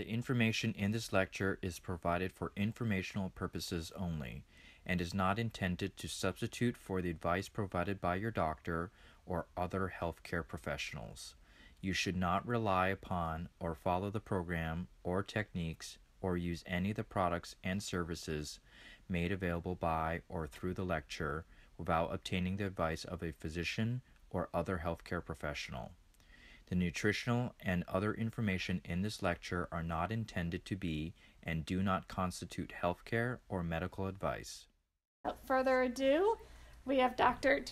The information in this lecture is provided for informational purposes only and is not intended to substitute for the advice provided by your doctor or other healthcare professionals. You should not rely upon or follow the program or techniques or use any of the products and services made available by or through the lecture without obtaining the advice of a physician or other healthcare professional. The nutritional and other information in this lecture are not intended to be and do not constitute healthcare or medical advice. Without further ado, we have Dr.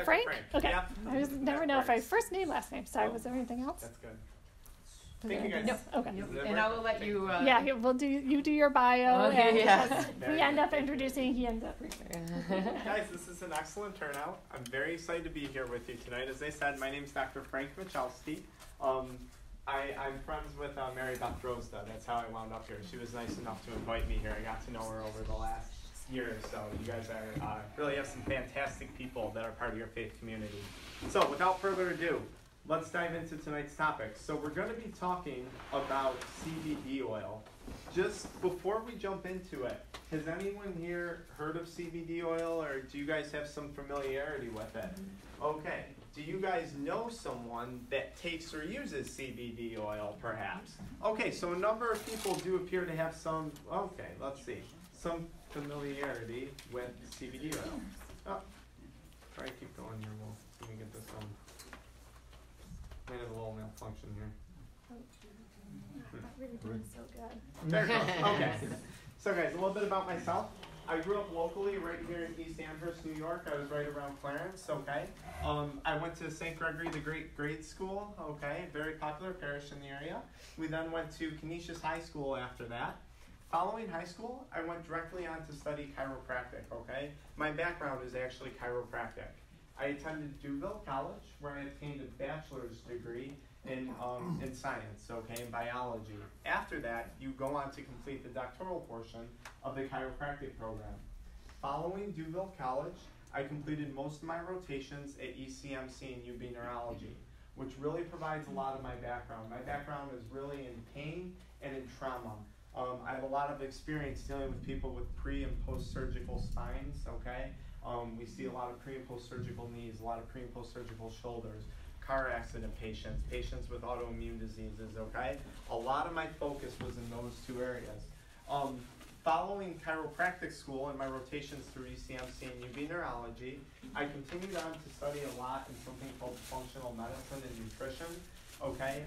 Frank? Okay. Yep. I never know if I first name, last name. Sorry, was there anything else? That's good. Thank you guys. No. Okay. And I will let you. Yeah, we'll do. You do your bio, Okay, and yeah. we end up introducing. He ends up. Guys, this is an excellent turnout. I'm very excited to be here with you tonight. As I said, my name is Dr. Frank Michalski. I'm friends with Mary Beth Drozda. That's how I wound up here. She was nice enough to invite me here. I got to know her over the last year or so. You guys are really have some fantastic people that are part of your faith community. So without further ado, let's dive into tonight's topic. So we're going to be talking about CBD oil. Just before we jump into it, has anyone here heard of CBD oil, or do you guys have some familiarity with it? Okay. Do you guys know someone that takes or uses CBD oil, perhaps? Okay, so a number of people do appear to have some, some familiarity with CBD oil. Oh, try to keep going here. Let me get this on. Might have a little malfunction here. Not really doing so good. There it goes. Okay. So guys, a little bit about myself. I grew up locally right here in East Amherst, New York. I was right around Clarence, okay? I went to St. Gregory the Great grade school, okay? Very popular parish in the area. We then went to Canisius High School after that. Following high school, I went directly on to study chiropractic, okay? My background is actually chiropractic. I attended Duville College, where I obtained a bachelor's degree in science, okay, in biology. After that, you go on to complete the doctoral portion of the chiropractic program. Following Duville College, I completed most of my rotations at ECMC and UB Neurology, which really provides a lot of my background. My background is really in pain and in trauma. I have a lot of experience dealing with people with pre- and post-surgical spines, okay? We see a lot of pre- and post-surgical knees, a lot of pre- and post-surgical shoulders, car accident patients, patients with autoimmune diseases, okay? A lot of my focus was in those two areas. Following chiropractic school and my rotations through ECMC and UB Neurology, I continued on to study a lot in something called functional medicine and nutrition, okay?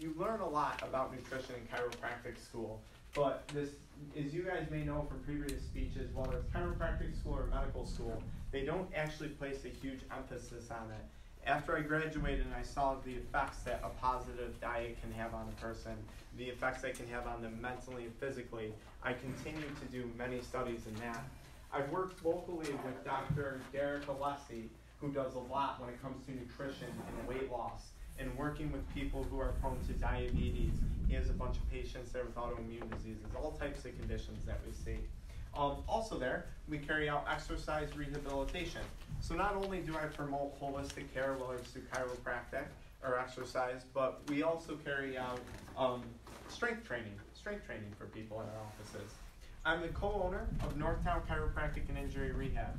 You learn a lot about nutrition in chiropractic school, but this, as you guys may know from previous speeches, whether it's chiropractic school or medical school, they don't actually place a huge emphasis on it. After I graduated and I saw the effects that a positive diet can have on a person, the effects they can have on them mentally and physically, I continued to do many studies in that. I've worked locally with Dr. Derek Alessi, who does a lot when it comes to nutrition and weight loss, and working with people who are prone to diabetes. He has a bunch of patients there with autoimmune diseases, all types of conditions that we see. Also there, we carry out exercise rehabilitation. So not only do I promote holistic care, whether it's through chiropractic or exercise, but we also carry out strength training for people in our offices. I'm the co-owner of Northtown Chiropractic and Injury Rehab.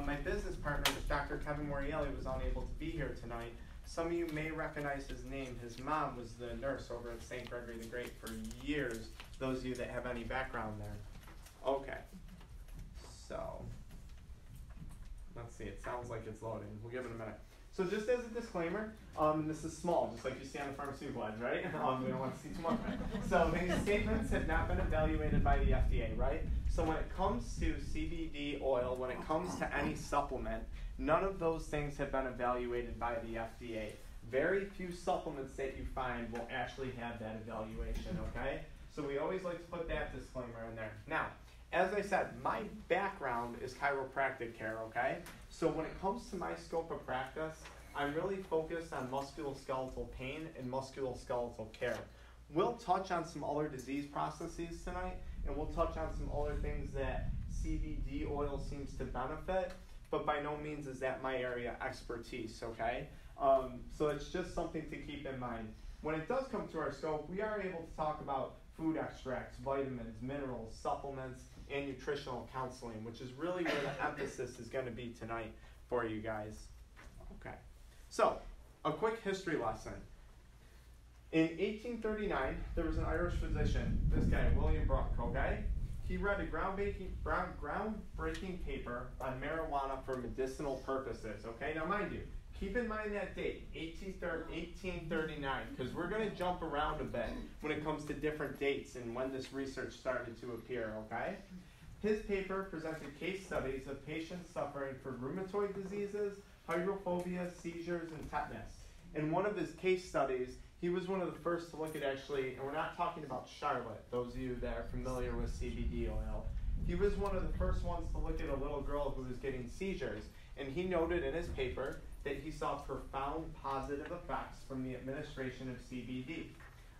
My business partner, Dr. Kevin Morielli, was unable to be here tonight. Some of you may recognize his name. His mom was the nurse over at St. Gregory the Great for years, those of you that have any background there. Okay, so, let's see, it sounds like it's loading. We'll give it a minute. So just as a disclaimer, this is small, just like you see on the pharmaceutical ads, right? We don't want to see too much of it. So these statements have not been evaluated by the FDA, right? So when it comes to CBD oil, when it comes to any supplement, none of those things have been evaluated by the FDA. Very few supplements that you find will actually have that evaluation, okay? So we always like to put that disclaimer in there. Now, as I said, my background is chiropractic care, okay? So when it comes to my scope of practice, I'm really focused on musculoskeletal pain and musculoskeletal care. We'll touch on some other disease processes tonight, and we'll touch on some other things that CBD oil seems to benefit, but by no means is that my area of expertise, okay? So it's just something to keep in mind. when it does come to our scope, we are able to talk about food extracts, vitamins, minerals, supplements, and nutritional counseling, which is really where the emphasis is going to be tonight for you guys. Okay, so a quick history lesson. In 1839, there was an Irish physician, this guy, William Brooke, okay? He read a groundbreaking paper on marijuana for medicinal purposes, okay? Now mind you, keep in mind that date, 1839, because we're going to jump around a bit when it comes to different dates and when this research started to appear, okay? His paper presented case studies of patients suffering from rheumatoid diseases, hydrophobia, seizures, and tetanus. In one of his case studies, he was one of the first to look at actually, and we're not talking about Charlotte, those of you that are familiar with CBD oil. He was one of the first ones to look at a little girl who was getting seizures, and he noted in his paper that he saw profound positive effects from the administration of CBD.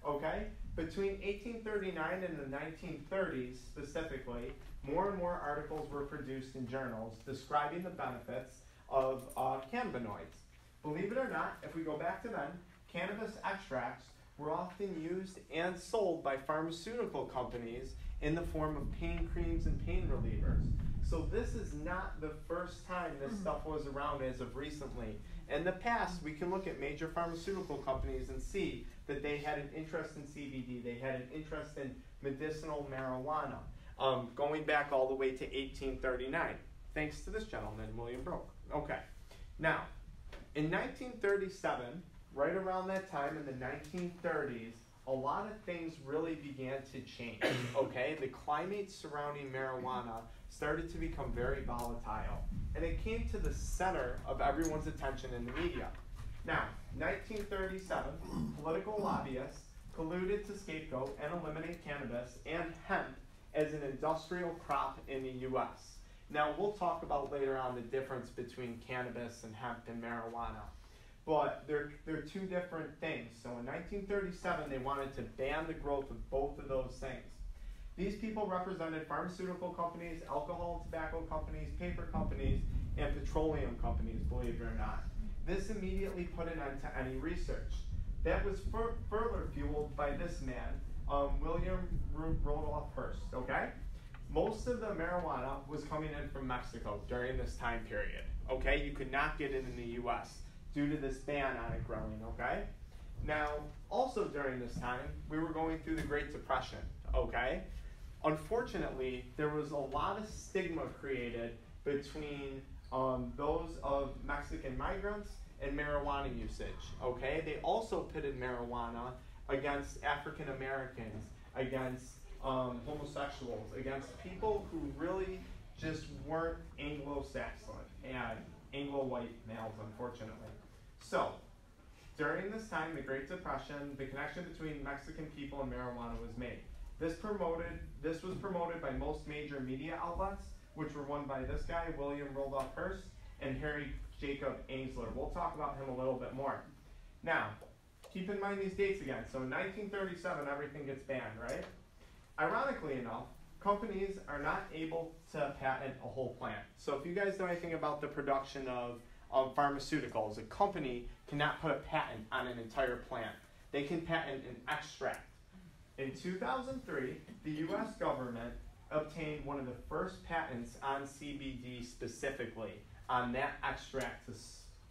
Okay? Between 1839 and the 1930s specifically, more and more articles were produced in journals describing the benefits of cannabinoids. Believe it or not, if we go back to then, cannabis extracts were often used and sold by pharmaceutical companies in the form of pain creams and pain relievers. So this is not the first time this stuff was around as of recently. In the past, we can look at major pharmaceutical companies and see that they had an interest in CBD, they had an interest in medicinal marijuana, going back all the way to 1839, thanks to this gentleman, William Brooke. Okay, now, in 1937, right around that time in the 1930s, a lot of things really began to change, okay? The climate surrounding marijuana started to become very volatile, and it came to the center of everyone's attention in the media. Now, 1937, political lobbyists colluded to scapegoat and eliminate cannabis and hemp as an industrial crop in the U.S. Now, we'll talk about later on the difference between cannabis and hemp and marijuana. But they're two different things. So in 1937, they wanted to ban the growth of both of those things. These people represented pharmaceutical companies, alcohol and tobacco companies, paper companies, and petroleum companies, believe it or not. This immediately put an end to any research. That was further fueled by this man, William Rudolph Hearst, okay? Most of the marijuana was coming in from Mexico during this time period, okay? You could not get it in the U.S. due to this ban on it growing, okay? Now, also during this time, we were going through the Great Depression, okay? Unfortunately, there was a lot of stigma created between those of Mexican migrants and marijuana usage, okay? They also pitted marijuana against African Americans, against homosexuals, against people who really just weren't Anglo-Saxon and Anglo-white males, unfortunately. So, during this time, the Great Depression, the connection between Mexican people and marijuana was made. This was promoted by most major media outlets, which were run by this guy, William Rudolph Hearst, and Harry Jacob Ainsler. We'll talk about him a little bit more. Now, keep in mind these dates again. So in 1937, everything gets banned, right? Ironically enough, companies are not able to patent a whole plant. So if you guys know anything about the production of pharmaceuticals, a company cannot put a patent on an entire plant. They can patent an extract. In 2003, the U.S. government obtained one of the first patents on CBD specifically, on that extract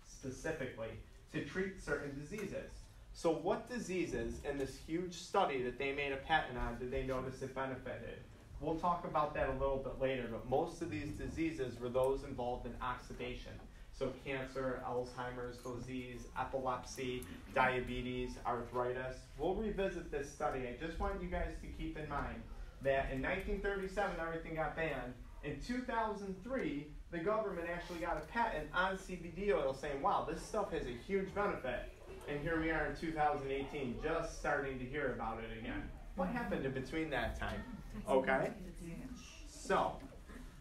specifically, to treat certain diseases. So what diseases in this huge study that they made a patent on did they notice it benefited? We'll talk about that a little bit later, but most of these diseases were those involved in oxidation. So cancer, Alzheimer's disease, epilepsy, diabetes, arthritis. We'll revisit this study. I just want you guys to keep in mind that in 1937, everything got banned. In 2003, the government actually got a patent on CBD oil saying, wow, this stuff has a huge benefit. And here we are in 2018, just starting to hear about it again. What happened in between that time? Okay? So,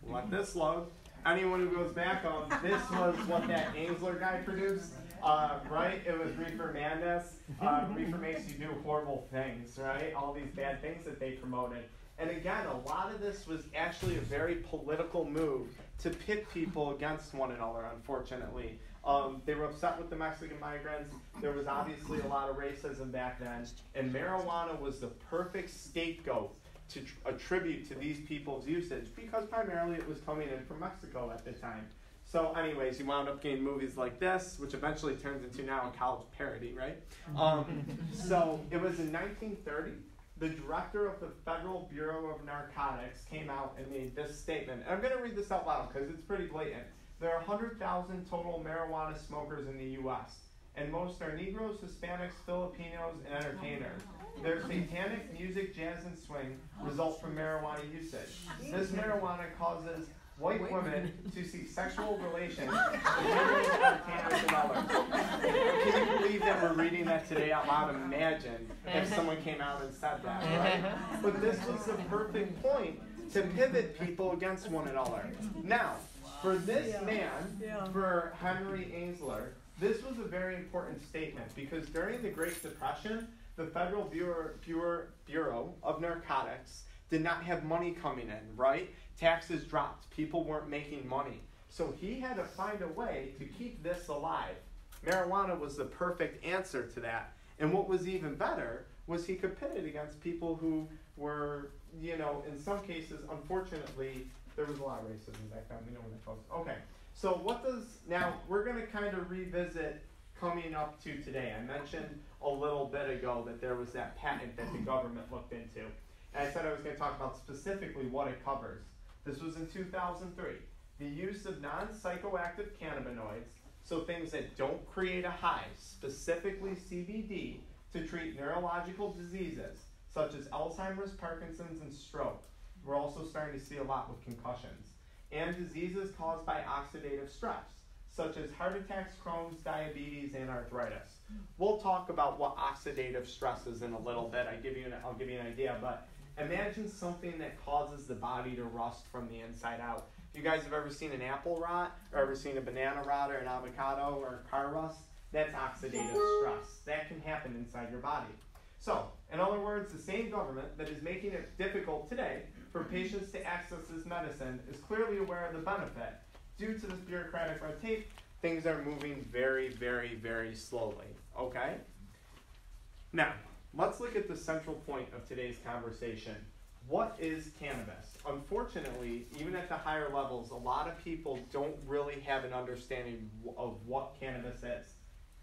let this load. Anyone who goes back, this was what that Ainsler guy produced, right? It was Reefer Madness. Reefer makes you do horrible things, right? All these bad things that they promoted. And again, a lot of this was actually a very political move to pit people against one another, unfortunately. They were upset with the Mexican migrants. There was obviously a lot of racism back then, and marijuana was the perfect scapegoat to attribute to these people's usage because primarily it was coming in from Mexico at the time. So anyways, you wound up getting movies like this, which eventually turns into now a college parody, right? So it was in 1930. The director of the Federal Bureau of Narcotics came out and made this statement. And I'm going to read this out loud because it's pretty blatant. There are 100,000 total marijuana smokers in the U.S., and most are Negroes, Hispanics, Filipinos, and entertainers. Their satanic music, jazz, and swing result from marijuana usage. This marijuana causes white women to seek sexual relations with Negroes, entertainers, and others. Can you believe that we're reading that today out loud? Imagine if someone came out and said that, right? But this was the perfect point to pivot people against one another. Now, for this man, for Henry Ainsler, this was a very important statement because during the Great Depression, the Federal Bureau of Narcotics did not have money coming in, right? Taxes dropped. People weren't making money. So he had to find a way to keep this alive. Marijuana was the perfect answer to that. And what was even better was he could pit it against people who were, you know, in some cases, unfortunately, there was a lot of racism back then. We know when that goes. Okay, so now we're going to kind of revisit coming up to today. I mentioned a little bit ago that there was that patent that the government looked into. And I said I was going to talk about specifically what it covers. This was in 2003. The use of non-psychoactive cannabinoids, so things that don't create a high, specifically CBD, to treat neurological diseases such as Alzheimer's, Parkinson's, and stroke. We're also starting to see a lot with concussions. And diseases caused by oxidative stress, such as heart attacks, Crohn's, diabetes, and arthritis. We'll talk about what oxidative stress is in a little bit. I'll give you an idea, but imagine something that causes the body to rust from the inside out. If you guys have ever seen an apple rot, or ever seen a banana rot, or an avocado, or car rust, that's oxidative stress. That can happen inside your body. So, in other words, the same government that is making it difficult today for patients to access this medicine is clearly aware of the benefit. Due to this bureaucratic red tape, things are moving very, very, very slowly. Okay? Now, let's look at the central point of today's conversation. What is cannabis? Unfortunately, even at the higher levels, a lot of people don't really have an understanding of what cannabis is.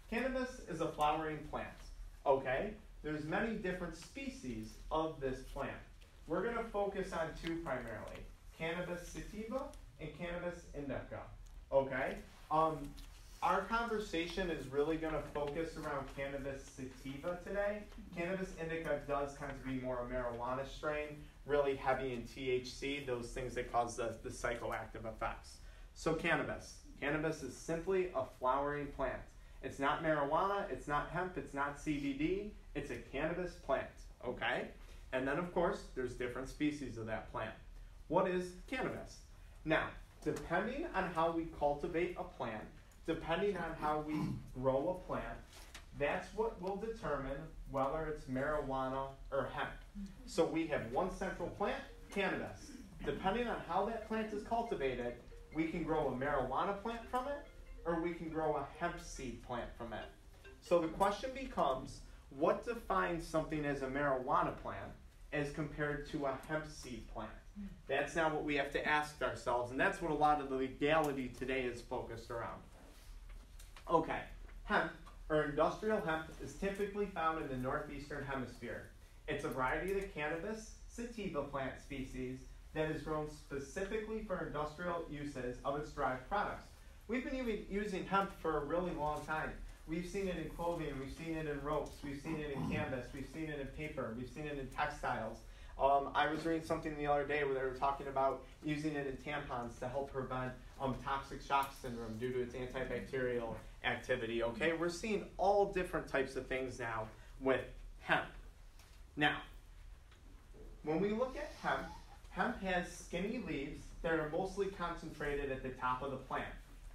Cannabis is a flowering plant. Okay? There's many different species of this plant. We're going to focus on two primarily, cannabis sativa and cannabis indica. Okay? Our conversation is really going to focus around cannabis sativa today. Cannabis indica does tend to be more a marijuana strain, really heavy in THC, those things that cause the psychoactive effects. So cannabis. Cannabis is simply a flowering plant. It's not marijuana, it's not hemp, it's not CBD, it's a cannabis plant, okay? And then, of course, there's different species of that plant. What is cannabis? Now, depending on how we cultivate a plant, depending on how we grow a plant, that's what will determine whether it's marijuana or hemp. So we have one central plant, cannabis. Depending on how that plant is cultivated, we can grow a marijuana plant from it, or we can grow a hemp seed plant from it. So the question becomes, what defines something as a marijuana plant as compared to a hemp seed plant? That's now what we have to ask ourselves, and that's what a lot of the legality today is focused around. Okay, hemp, or industrial hemp, is typically found in the northeastern hemisphere. It's a variety of the cannabis sativa plant species that is grown specifically for industrial uses of its derived products. We've been using hemp for a really long time. We've seen it in clothing, we've seen it in ropes, we've seen it in canvas, we've seen it in paper, we've seen it in textiles. I was reading something the other day where they were talking about using it in tampons to help prevent toxic shock syndrome due to its antibacterial activity. Okay, we're seeing all different types of things now with hemp. Now, when we look at hemp, hemp has skinny leaves that are mostly concentrated at the top of the plant.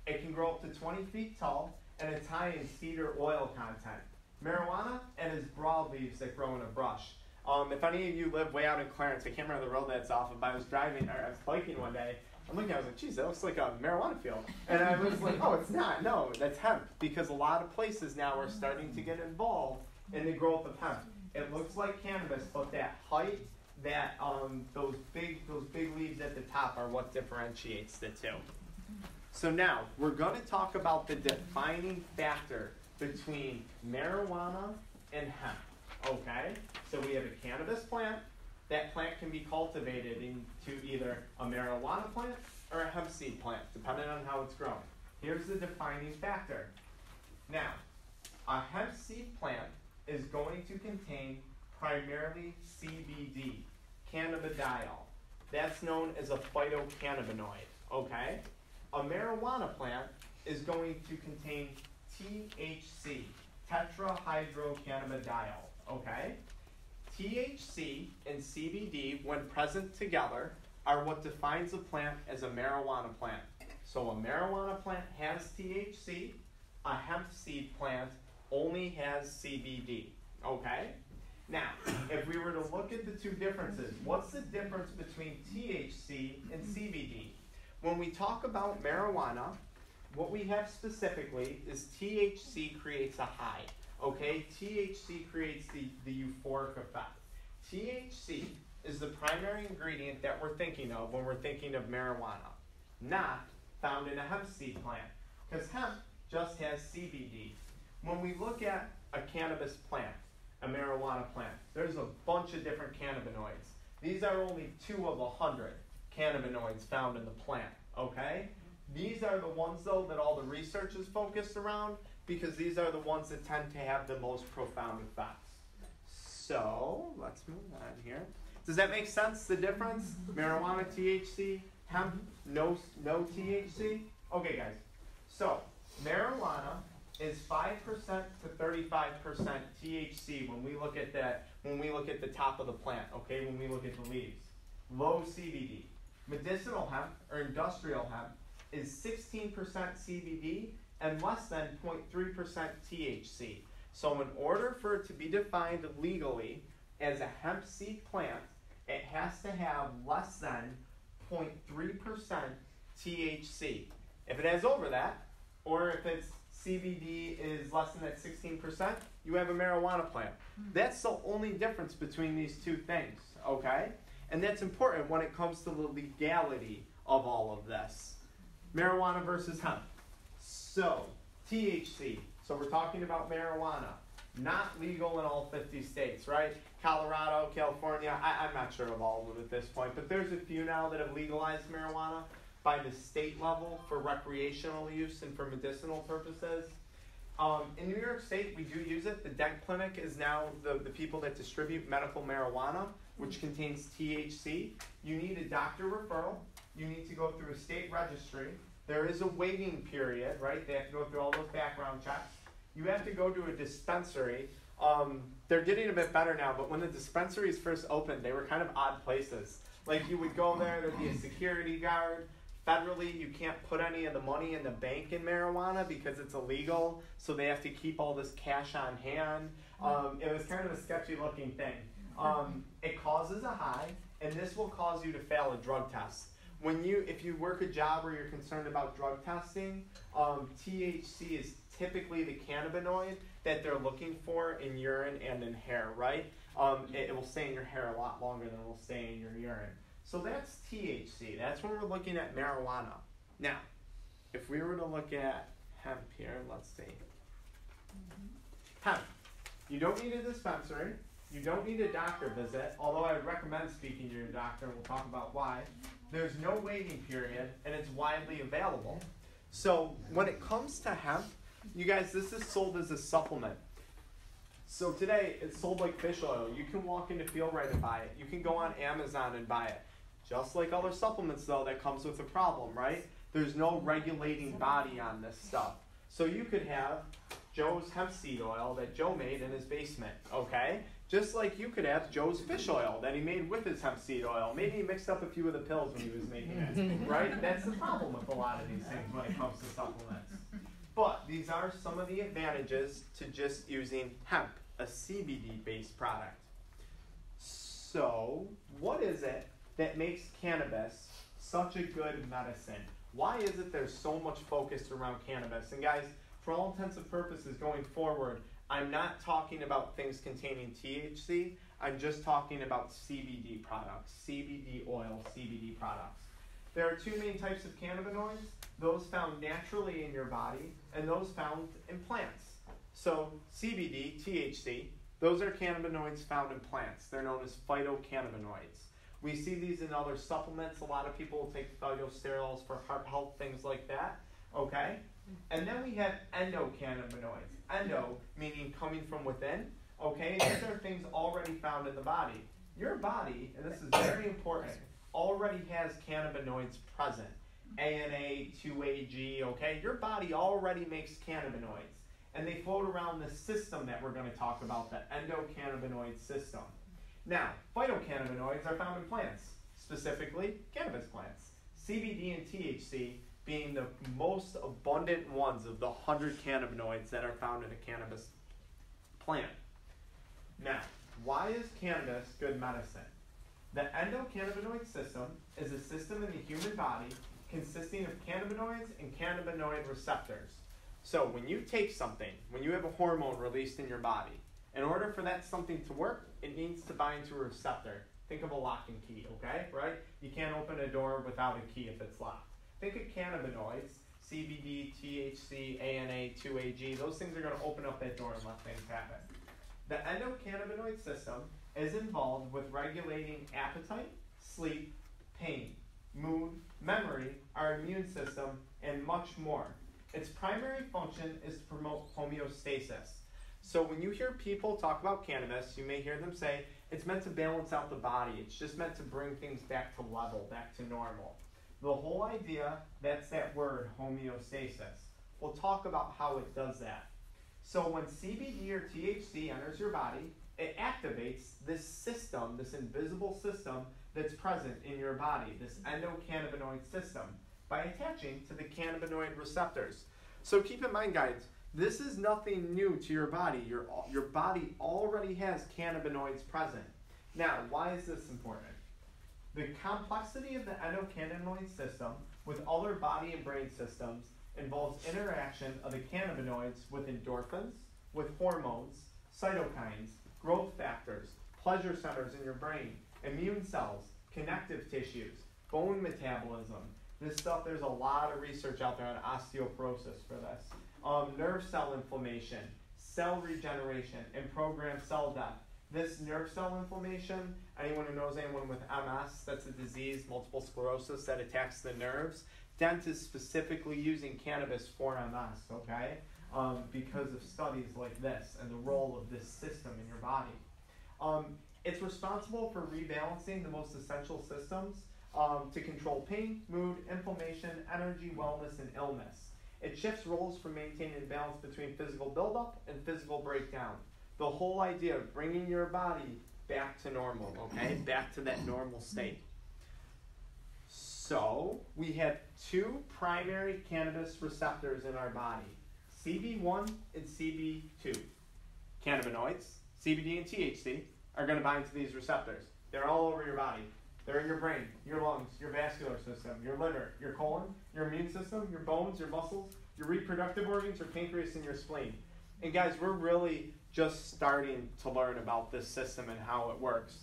It can grow up to 20 feet tall, and it's high in cedar oil content. Marijuana, it has broad leaves that grow in a brush. If any of you live way out in Clarence, I can't remember the road that's off of, but I was biking one day, I'm looking, I was like, geez, that looks like a marijuana field. And I was like, oh, it's not. No, that's hemp. Because a lot of places now are starting to get involved in the growth of hemp. It looks like cannabis, but that height, that those big leaves at the top are what differentiates the two. So now, we're going to talk about the defining factor between marijuana and hemp. Okay? So we have a cannabis plant. That plant can be cultivated into either a marijuana plant or a hemp seed plant, depending on how it's grown. Here's the defining factor. Now, a hemp seed plant is going to contain primarily CBD, cannabidiol. That's known as a phytocannabinoid, okay? A marijuana plant is going to contain THC, tetrahydrocannabidiol, okay? THC and CBD, when present together, are what defines a plant as a marijuana plant. So a marijuana plant has THC, a hemp seed plant only has CBD, okay? Now, if we were to look at the two differences, what's the difference between THC and CBD? When we talk about marijuana, what we have specifically is THC creates a high, okay? THC creates the euphoric effect. THC is the primary ingredient that we're thinking of when we're thinking of marijuana, not found in a hemp seed plant, because hemp just has CBD. When we look at a cannabis plant, a marijuana plant, there's a bunch of different cannabinoids. These are only 2 of 100 cannabinoids found in the plant, okay? These are the ones, though, that all the research is focused around, because these are the ones that tend to have the most profound effects. So, let's move on here. Does that make sense, the difference? Marijuana, THC, hemp, no THC? Okay, guys. So, marijuana is 5% to 35% THC when we look at that, when we look at the top of the plant, okay, when we look at the leaves. Low CBD. Medicinal hemp or industrial hemp is 16% CBD and less than 0.3% THC. So in order for it to be defined legally as a hemp seed plant, it has to have less than 0.3% THC. If it has over that, or if its CBD is less than that 16%, you have a marijuana plant. That's the only difference between these two things, okay? And that's important when it comes to the legality of all of this. Marijuana versus hemp. So, THC. So we're talking about marijuana. Not legal in all 50 states, right? Colorado, California, I'm not sure of all of them at this point, but there's a few now that have legalized marijuana by the state level for recreational use and for medicinal purposes. In New York State, we do use it. The Dent Clinic is now the people that distribute medical marijuana, which contains THC. You need a doctor referral. You need to go through a state registry. There is a waiting period, right? They have to go through all those background checks. You have to go to a dispensary. They're getting a bit better now, but when the dispensaries first opened, they were kind of odd places. Like you would go there, there'd be a security guard. Federally, you can't put any of the money in the bank in marijuana because it's illegal, so they have to keep all this cash on hand. It was kind of a sketchy looking thing. It causes a high, and this will cause you to fail a drug test. If you work a job where you're concerned about drug testing, THC is typically the cannabinoid that they're looking for in urine and in hair, right? It will stay in your hair a lot longer than it will stay in your urine. So that's THC. That's when we're looking at marijuana. Now, if we were to look at hemp here, let's see. Hemp. You don't need a dispensary. You don't need a doctor visit, although I would recommend speaking to your doctor, and we'll talk about why. There's no waiting period, and it's widely available. So when it comes to hemp, you guys, this is sold as a supplement. So today, it's sold like fish oil. You can walk into Feel-Right and buy it. You can go on Amazon and buy it. Just like other supplements, though, that comes with a problem, right? There's no regulating body on this stuff. So you could have Joe's hemp seed oil that Joe made in his basement, okay? Just like you could have Joe's fish oil that he made with his hemp seed oil. Maybe he mixed up a few of the pills when he was making it, right? That's the problem with a lot of these things when it comes to supplements. But these are some of the advantages to just using hemp, a CBD-based product. So, what is it that makes cannabis such a good medicine. Why is it there's so much focus around cannabis? And guys, for all intents and purposes going forward, I'm not talking about things containing THC. I'm just talking about CBD products, CBD oil, CBD products. There are two main types of cannabinoids, those found naturally in your body and those found in plants. So CBD, THC, those are cannabinoids found in plants. They're known as phytocannabinoids. We see these in other supplements. A lot of people will take phytosterols for heart health, things like that, okay? And then we have endocannabinoids. Endo, meaning coming from within, okay? These are things already found in the body. Your body, and this is very important, already has cannabinoids present. ANA, 2AG, okay? Your body already makes cannabinoids. And they float around the system that we're going to talk about, the endocannabinoid system. Now, phytocannabinoids are found in plants, specifically cannabis plants. CBD and THC being the most abundant ones of the 100 cannabinoids that are found in a cannabis plant. Now, why is cannabis good medicine? The endocannabinoid system is a system in the human body consisting of cannabinoids and cannabinoid receptors. So when you take something, when you have a hormone released in your body, in order for that something to work, it needs to bind to a receptor. Think of a lock and key, okay? Right? You can't open a door without a key if it's locked. Think of cannabinoids, CBD, THC, ANA, 2AG. Those things are going to open up that door and let things happen. The endocannabinoid system is involved with regulating appetite, sleep, pain, mood, memory, our immune system, and much more. Its primary function is to promote homeostasis. So when you hear people talk about cannabis, you may hear them say, it's meant to balance out the body. It's just meant to bring things back to level, back to normal. The whole idea, that's that word, homeostasis. We'll talk about how it does that. So when CBD or THC enters your body, it activates this system, this invisible system that's present in your body, this endocannabinoid system, by attaching to the cannabinoid receptors. So keep in mind, guys, this is nothing new to your body. Your body already has cannabinoids present. Now, why is this important? The complexity of the endocannabinoid system with other body and brain systems involves interaction of the cannabinoids with endorphins, with hormones, cytokines, growth factors, pleasure centers in your brain, immune cells, connective tissues, bone metabolism. This stuff, there's a lot of research out there on osteoporosis for this. Nerve cell inflammation, cell regeneration, and programmed cell death. This nerve cell inflammation, anyone who knows anyone with MS, that's a disease, multiple sclerosis, that attacks the nerves. Dent is specifically using cannabis for MS, okay? Because of studies like this and the role of this system in your body. It's responsible for rebalancing the most essential systems to control pain, mood, inflammation, energy, wellness, and illness. It shifts roles for maintaining a balance between physical buildup and physical breakdown. The whole idea of bringing your body back to normal, okay? Back to that normal state. So, we have two primary cannabis receptors in our body, CB1 and CB2. Cannabinoids, CBD and THC, are going to bind to these receptors. They're all over your body. They're in your brain, your lungs, your vascular system, your liver, your colon, your immune system, your bones, your muscles, your reproductive organs, your pancreas, and your spleen. And guys, we're really just starting to learn about this system and how it works.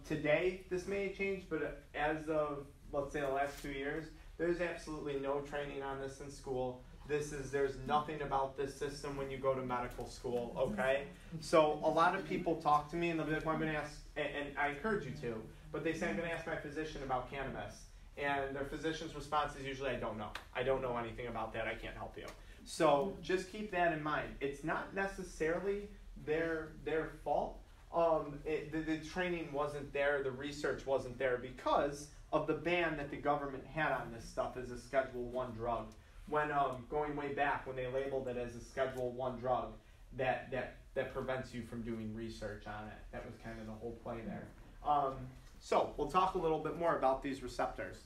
Today, this may change, but as of, let's say, the last 2 years, there's absolutely no training on this in school. There's nothing about this system when you go to medical school, okay? So a lot of people talk to me and they'll be like, well, I'm going to ask, and I encourage you to, but they say, I'm going to ask my physician about cannabis. And their physician's response is usually, I don't know. I don't know anything about that. I can't help you. So just keep that in mind. It's not necessarily their fault. The training wasn't there. The research wasn't there because of the ban that the government had on this stuff as a Schedule I drug. When going way back, when they labeled it as a Schedule I drug, that prevents you from doing research on it. That was kind of the whole play there. So we'll talk a little bit more about these receptors.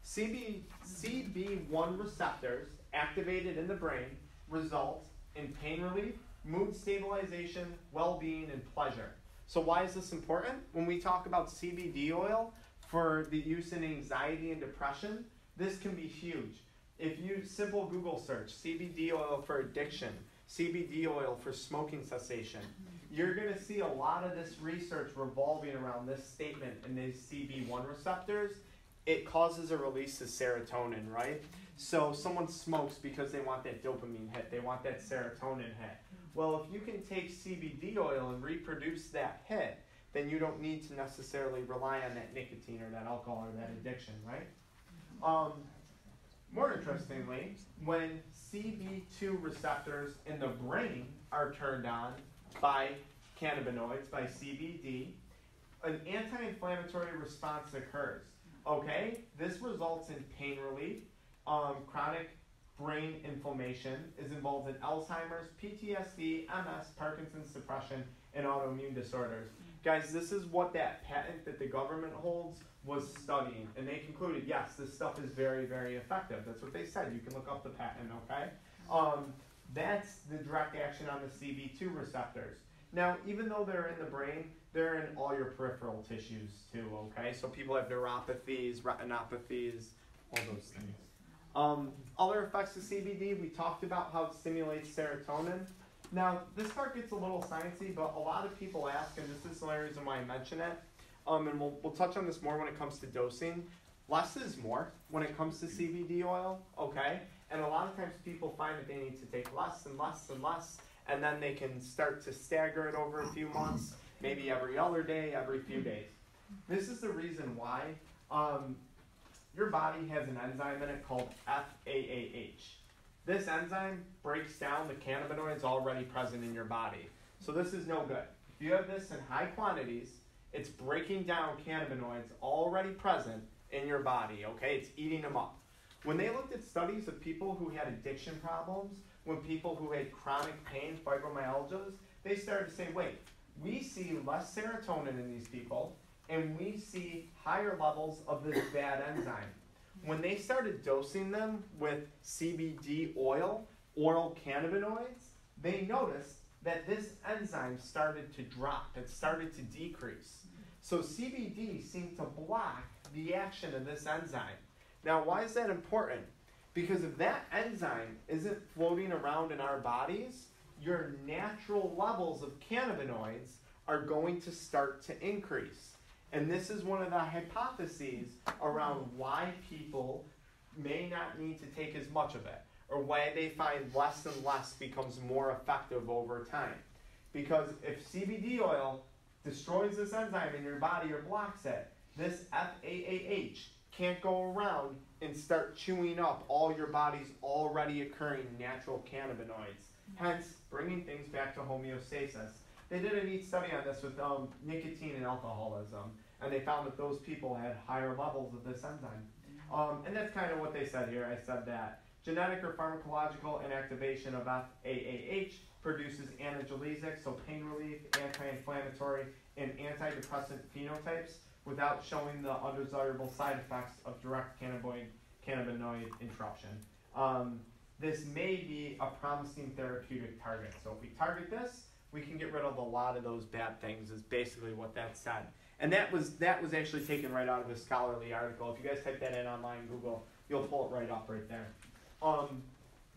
CB1 receptors activated in the brain result in pain relief, mood stabilization, well-being, and pleasure. So why is this important? When we talk about CBD oil, for the use in anxiety and depression, this can be huge. If you simple Google search CBD oil for addiction, CBD oil for smoking cessation, you're going to see a lot of this research revolving around this statement and these CB1 receptors. It causes a release of serotonin, right? So someone smokes because they want that dopamine hit, they want that serotonin hit. Well, if you can take CBD oil and reproduce that hit, then you don't need to necessarily rely on that nicotine or that alcohol or that addiction, right? More interestingly, when CB2 receptors in the brain are turned on by cannabinoids, by CBD, an anti-inflammatory response occurs. Okay, this results in pain relief. Chronic brain inflammation is involved in Alzheimer's, PTSD, MS, Parkinson's depression, and autoimmune disorders. Guys, this is what that patent that the government holds was studying, and they concluded, yes, this stuff is very, very effective. That's what they said. You can look up the patent, okay? That's the direct action on the CB2 receptors. Now, even though they're in the brain, they're in all your peripheral tissues too, okay? So people have neuropathies, retinopathies, all those things. Other effects of CBD, we talked about how it stimulates serotonin. Now, this part gets a little sciencey, but a lot of people ask, and this is the only reason why I mention it, and we'll touch on this more when it comes to dosing. Less is more when it comes to CBD oil, okay? And a lot of times people find that they need to take less and less and less, and then they can start to stagger it over a few months, maybe every other day, every few days. This is the reason why your body has an enzyme in it called FAAH. This enzyme breaks down the cannabinoids already present in your body. So this is no good. If you have this in high quantities, it's breaking down cannabinoids already present in your body, okay? It's eating them up. When they looked at studies of people who had addiction problems, when people who had chronic pain, fibromyalgias, they started to say, wait, we see less serotonin in these people, and we see higher levels of this bad enzyme. When they started dosing them with CBD oil, oral cannabinoids, they noticed that this enzyme started to drop. It started to decrease. So CBD seemed to block the action of this enzyme. Now, why is that important? Because if that enzyme isn't floating around in our bodies, your natural levels of cannabinoids are going to start to increase. And this is one of the hypotheses around why people may not need to take as much of it, or why they find less and less becomes more effective over time. Because if CBD oil destroys this enzyme in your body or blocks it, this FAAH can't go around and start chewing up all your body's already occurring natural cannabinoids, hence bringing things back to homeostasis. They did a neat study on this with nicotine and alcoholism, and they found that those people had higher levels of this enzyme. And that's kind of what they said here. I said that genetic or pharmacological inactivation of FAAH produces analgesic, so pain relief, anti-inflammatory, and antidepressant phenotypes without showing the undesirable side effects of direct cannabinoid interruption. This may be a promising therapeutic target. So if we target this, we can get rid of a lot of those bad things, is basically what that said. And that was actually taken right out of a scholarly article. If you guys type that in online, Google, you'll pull it right up right there.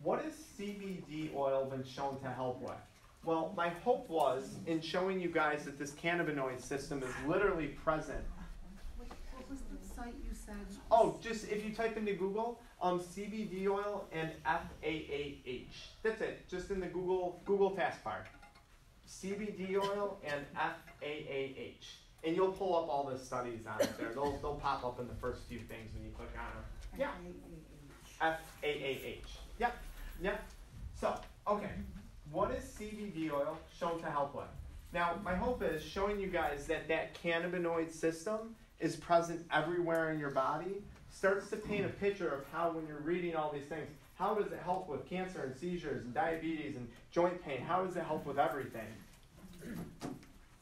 What has CBD oil been shown to help with? Well, my hope was in showing you guys that this cannabinoid system is literally present. What was the site you said? Oh, just if you type into Google, CBD oil and FAAH. That's it. Just in the Google taskbar. CBD oil and FAAH. And you'll pull up all the studies on it there. They'll pop up in the first few things when you click on them. Yeah. FAAH. Yep. So, okay. What is CBD oil shown to help with? Now, my hope is showing you guys that cannabinoid system is present everywhere in your body, starts to paint a picture of how, when you're reading all these things, how does it help with cancer and seizures and diabetes and joint pain? How does it help with everything?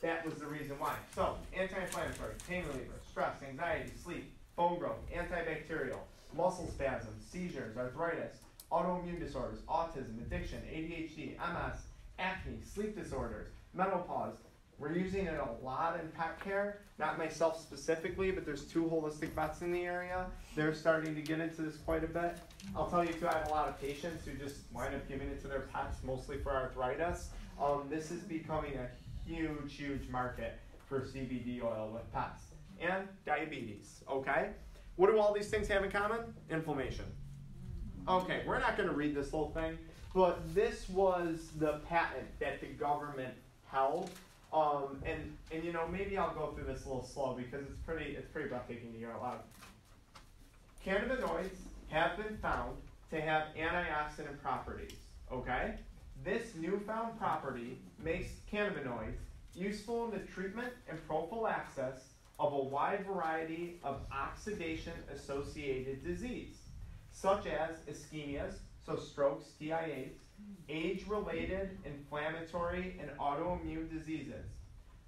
That was the reason why. So, anti-inflammatory, pain reliever, stress, anxiety, sleep, bone growth, antibacterial, muscle spasms, seizures, arthritis, autoimmune disorders, autism, addiction, ADHD, MS, acne, sleep disorders, menopause, We're using it a lot in pet care, not myself specifically, but there's 2 holistic vets in the area. They're starting to get into this quite a bit. I'll tell you too, I have a lot of patients who just wind up giving it to their pets, mostly for arthritis. This is becoming a huge, huge market for CBD oil with pets and diabetes, okay? What do all these things have in common? Inflammation. Okay, we're not going to read this whole thing, but this was the patent that the government held. And you know, maybe I'll go through this a little slow because it's pretty breathtaking to hear out loud. Cannabinoids have been found to have antioxidant properties, okay? This newfound property makes cannabinoids useful in the treatment and prophylaxis of a wide variety of oxidation-associated disease, such as ischemias, so strokes, TIAs, age-related inflammatory and autoimmune diseases.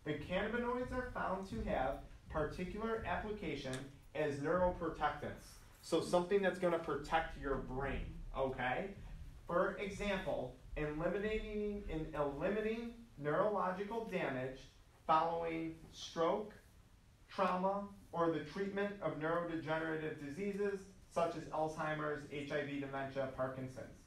The cannabinoids are found to have particular application as neuroprotectants, so something that's going to protect your brain, okay? For example, in eliminating neurological damage following stroke, trauma, or the treatment of neurodegenerative diseases such as Alzheimer's, HIV, dementia, Parkinson's.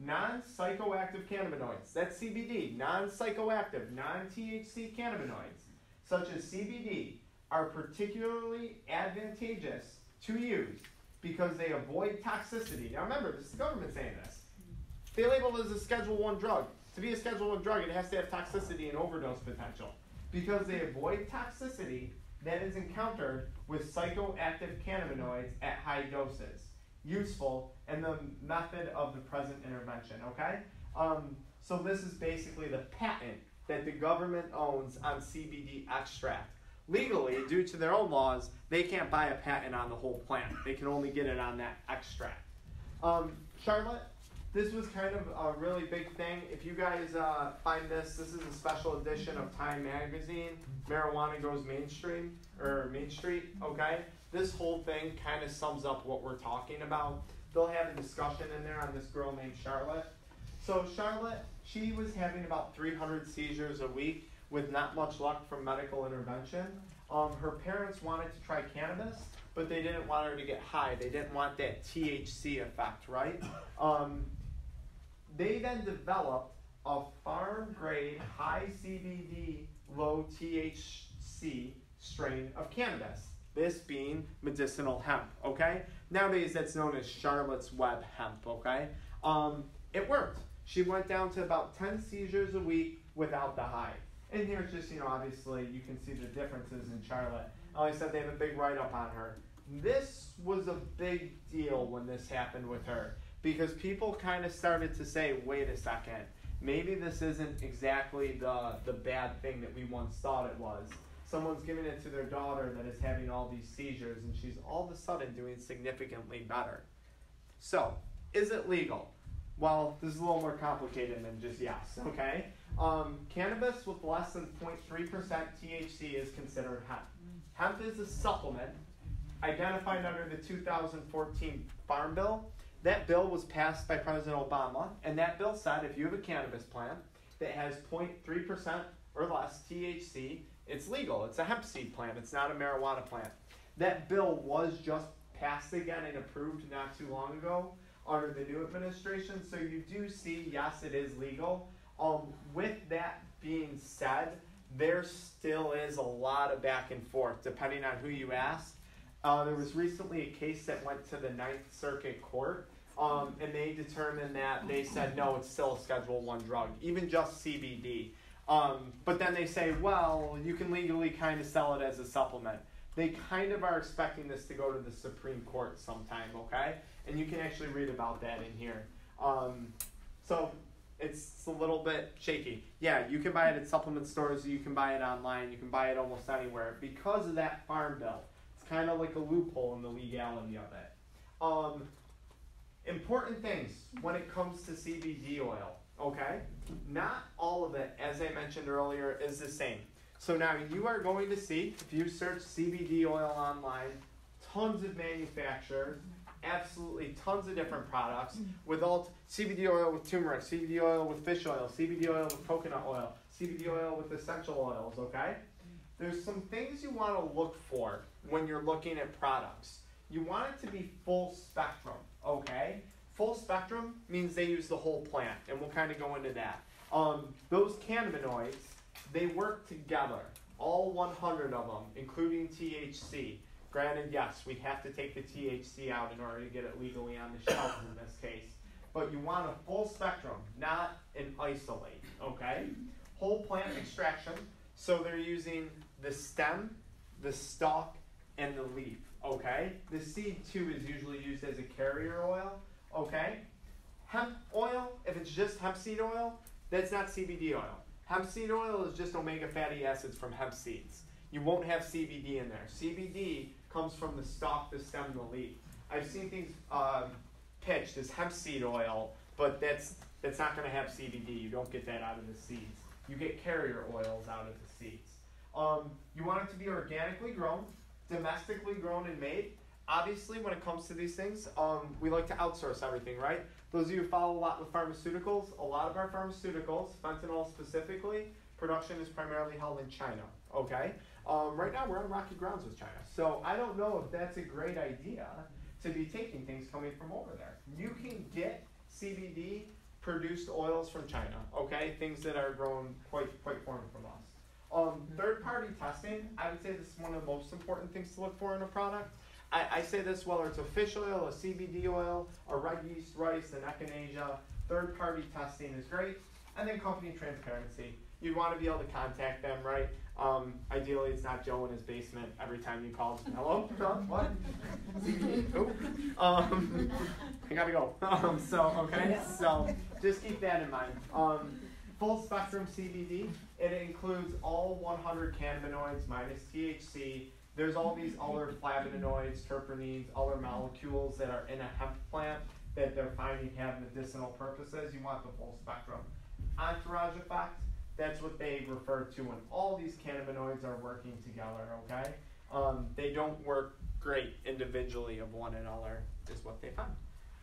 Non-psychoactive cannabinoids, that's CBD, non-psychoactive, non-THC cannabinoids, such as CBD, are particularly advantageous to use because they avoid toxicity. Now remember, this is the government saying this. They label it as a Schedule I drug. To be a Schedule I drug, it has to have toxicity and overdose potential because they avoid toxicity that is encountered with psychoactive cannabinoids at high doses. Useful in the method of the present intervention, okay? So this is basically the patent that the government owns on CBD extract. Legally, due to their own laws, they can't buy a patent on the whole plant. They can only get it on that extract. Charlotte, this was kind of a really big thing. If you guys find this is a special edition of Time Magazine, Marijuana Goes Mainstream, or Main Street, okay? This whole thing kind of sums up what we're talking about. They'll have a discussion in there on this girl named Charlotte. So Charlotte, she was having about 300 seizures a week with not much luck from medical intervention. Her parents wanted to try cannabis, but they didn't want her to get high. They didn't want that THC effect, right? They then developed a farm-grade, high CBD, low THC strain of cannabis. This being medicinal hemp, okay? Nowadays, that's known as Charlotte's Web hemp, okay? It worked. She went down to about 10 seizures a week without the high. And here's just, obviously, you can see the differences in Charlotte. Like I said, they have a big write-up on her. This was a big deal when this happened with her because people kind of started to say, wait a second, maybe this isn't exactly the bad thing that we once thought it was. Someone's giving it to their daughter that is having all these seizures, and she's all of a sudden doing significantly better. So, is it legal? Well, this is a little more complicated than just yes, okay? Cannabis with less than 0.3% THC is considered hemp. Hemp is a supplement identified under the 2014 Farm Bill. That bill was passed by President Obama, and that bill said if you have a cannabis plant that has 0.3% or less THC, it's legal. It's a hemp seed plant. It's not a marijuana plant. That bill was just passed again and approved not too long ago under the new administration. So you do see, yes, it is legal. With that being said, there still is a lot of back and forth depending on who you ask. There was recently a case that went to the Ninth Circuit Court, and they determined that they said, no, it's still a Schedule I drug, even just CBD. But then they say, well, you can legally kind of sell it as a supplement. They kind of are expecting this to go to the Supreme Court sometime, okay? And you can actually read about that in here. So it's a little bit shaky. Yeah, you can buy it at supplement stores, you can buy it online, you can buy it almost anywhere because of that Farm Bill. It's kind of like a loophole in the legality of it. Important things when it comes to CBD oil, okay? Not all of it, as I mentioned earlier, is the same. So now you are going to see, if you search CBD oil online, tons of manufacturers, absolutely tons of different products with all CBD oil with turmeric, CBD oil with fish oil, CBD oil with coconut oil, CBD oil with essential oils, okay? There's some things you want to look for when you're looking at products. You want it to be full spectrum, okay? Full spectrum means they use the whole plant, and we'll kind of go into that. Those cannabinoids, they work together, all 100 of them, including THC. Granted, yes, we have to take the THC out in order to get it legally on the shelves in this case. But you want a full spectrum, not an isolate, okay? Whole plant extraction, so they're using the stem, the stalk, and the leaf, okay? The seed, too, is usually used as a carrier oil, okay? Hemp oil, if it's just hemp seed oil, that's not CBD oil. Hemp seed oil is just omega fatty acids from hemp seeds. You won't have CBD in there. CBD comes from the stalk, the stem, the leaf. I've seen things pitched as hemp seed oil, but that's not going to have CBD. You don't get that out of the seeds. You get carrier oils out of the seeds. You want it to be organically grown, domestically grown and made. Obviously, when it comes to these things, we like to outsource everything, right? Those of you who follow a lot with pharmaceuticals, a lot of our pharmaceuticals, fentanyl specifically, production is primarily held in China, okay? Right now, we're on rocky grounds with China. So I don't know if that's a great idea to be taking things coming from over there. You can get CBD produced oils from China, okay? Things that are grown quite foreign from us. Third-party testing, I would say this is one of the most important things to look for in a product. I say this whether it's a fish oil, a CBD oil, a red yeast, rice, an echinacea, third-party testing is great. And then company transparency. You want to be able to contact them, right? Ideally, it's not Joe in his basement every time you call. Hello? What? CBD? Oh. I gotta go. So just keep that in mind. Full spectrum CBD, it includes all 100 cannabinoids minus THC. There's all these other flavonoids, terpenes, other molecules that are in a hemp plant that they're finding have medicinal purposes. You want the full spectrum. Entourage effect, that's what they refer to when all these cannabinoids are working together, okay? They don't work great individually of one another, is what they found.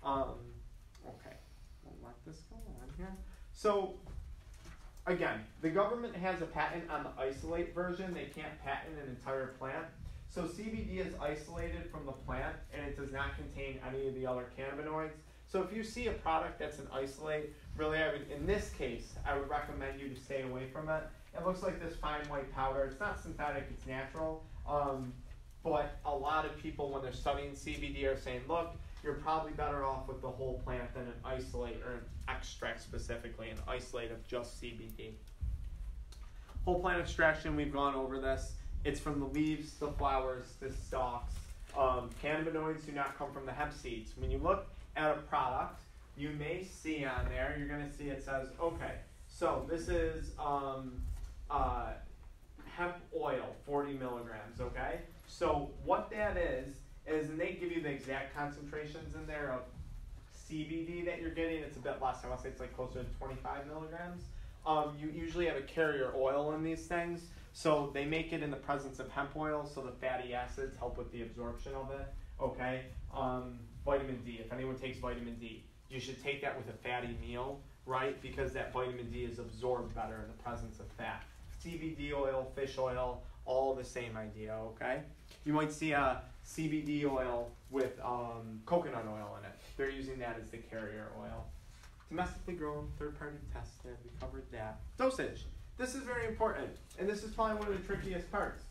Okay, we'll let this go on here. So, again, the government has a patent on the isolate version. They can't patent an entire plant. So CBD is isolated from the plant, and it does not contain any of the other cannabinoids. So if you see a product that's an isolate, really, in this case, I would recommend you to stay away from it. It looks like this fine white powder. It's not synthetic, it's natural. But a lot of people, when they're studying CBD, are saying, look, you're probably better off with the whole plant than an isolate or an extract specifically, an isolate of just CBD. Whole plant extraction, we've gone over this. It's from the leaves, the flowers, the stalks. Cannabinoids do not come from the hemp seeds. When you look at a product, you may see on there, you're going to see it says, okay, so this is hemp oil, 40 milligrams, okay? So what that is, and they give you the exact concentrations in there of CBD that you're getting. It's a bit less. I want to say it's like closer to 25 milligrams. You usually have a carrier oil in these things. So they make it in the presence of hemp oil, so the fatty acids help with the absorption of it, okay? Vitamin D, if anyone takes vitamin D, you should take that with a fatty meal, right? Because that vitamin D is absorbed better in the presence of fat. CBD oil, fish oil, all the same idea, okay? You might see a CBD oil with coconut oil in it. They're using that as the carrier oil. Domestically grown, third-party tested, we covered that. Dosage. This is very important, and this is probably one of the trickiest parts.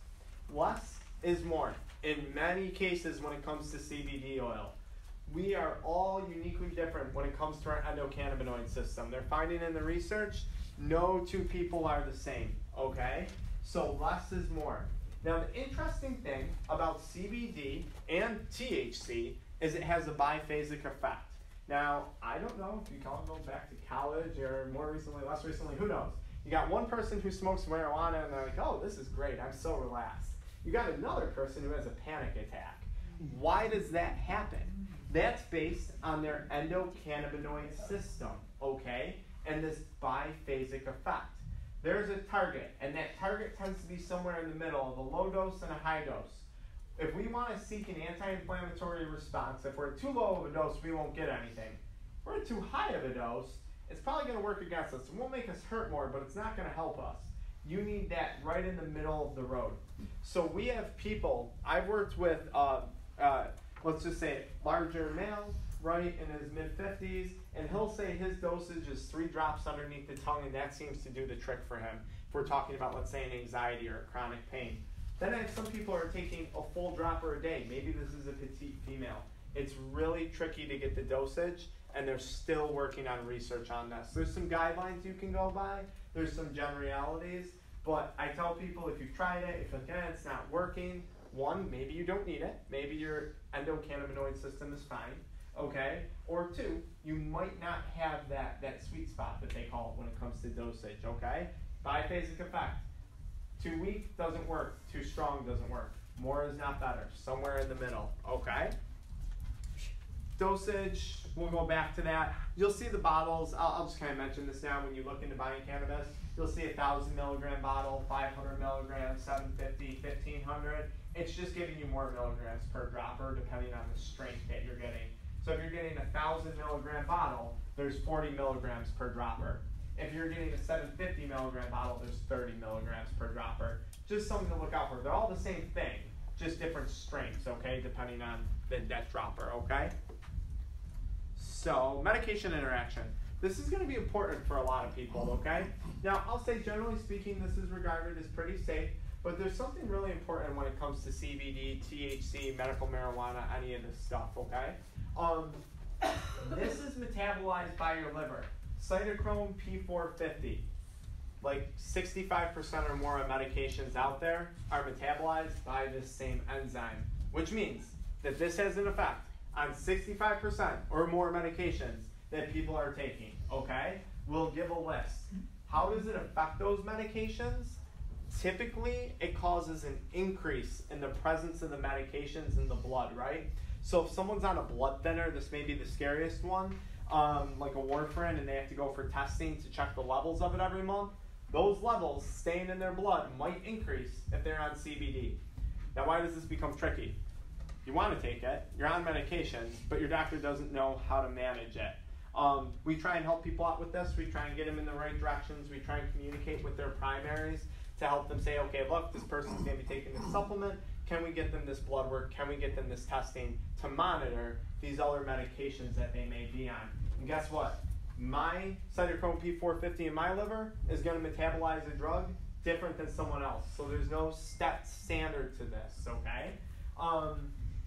Less is more. In many cases when it comes to CBD oil, we are all uniquely different when it comes to our endocannabinoid system. They're finding in the research, no two people are the same, okay? So less is more. Now the interesting thing about CBD and THC is it has a biphasic effect. Now, I don't know if you can all go back to college or more recently, less recently, who knows? You got one person who smokes marijuana and they're like, oh, this is great, I'm so relaxed. You got another person who has a panic attack. Why does that happen? That's based on their endocannabinoid system, okay? And this biphasic effect. There's a target, and that target tends to be somewhere in the middle of a low dose and a high dose. If we want to seek an anti-inflammatory response, if we're at too low of a dose, we won't get anything. If we're at too high of a dose, it's probably going to work against us. It won't make us hurt more, but it's not going to help us. You need that right in the middle of the road. So we have people, I've worked with, let's just say larger male, right, in his mid-50s, and he'll say his dosage is 3 drops underneath the tongue, and that seems to do the trick for him. If we're talking about, let's say, an anxiety or a chronic pain. Then I have some people who are taking a full dropper a day. Maybe this is a petite female. It's really tricky to get the dosage, and they're still working on research on this. There's some guidelines you can go by. There's some generalities. But I tell people, if you've tried it, if again it's not working, one, maybe you don't need it. Maybe your endocannabinoid system is fine, okay? Or two, you might not have that sweet spot that they call it when it comes to dosage, okay? Biphasic effect. Too weak doesn't work. Too strong doesn't work. More is not better. Somewhere in the middle, okay? Dosage, we'll go back to that. You'll see the bottles. I'll just kind of mention this now. When you look into buying cannabis, you'll see 1,000 milligram bottle, 500 milligrams, 750, 1,500. It's just giving you more milligrams per dropper depending on the strength that you're getting. So if you're getting 1,000 milligram bottle, there's 40 milligrams per dropper. If you're getting a 750 milligram bottle, there's 30 milligrams per dropper. Just something to look out for. They're all the same thing, just different strengths, okay, depending on that dropper, okay? So, medication interaction. This is going to be important for a lot of people, okay? Now, I'll say generally speaking, this is regarded as pretty safe, but there's something really important when it comes to CBD, THC, medical marijuana, any of this stuff, okay? This is metabolized by your liver. Cytochrome P450, like 65% or more of medications out there are metabolized by this same enzyme, which means that this has an effect on 65% or more medications that people are taking, okay? We'll give a list. How does it affect those medications? Typically, it causes an increase in the presence of the medications in the blood, right? So if someone's on a blood thinner, this may be the scariest one, like a warfarin, and they have to go for testing to check the levels of it every month, those levels staying in their blood might increase if they're on CBD. Now, why does this become tricky? You want to take it, you're on medications, but your doctor doesn't know how to manage it. We try and help people out with this. We try and get them in the right directions. We try and communicate with their primaries to help them say, okay, look, this person's going to be taking this supplement. Can we get them this blood work? Can we get them this testing to monitor these other medications that they may be on? And guess what? My cytochrome P450 in my liver is going to metabolize a drug different than someone else. So there's no step standard to this, okay?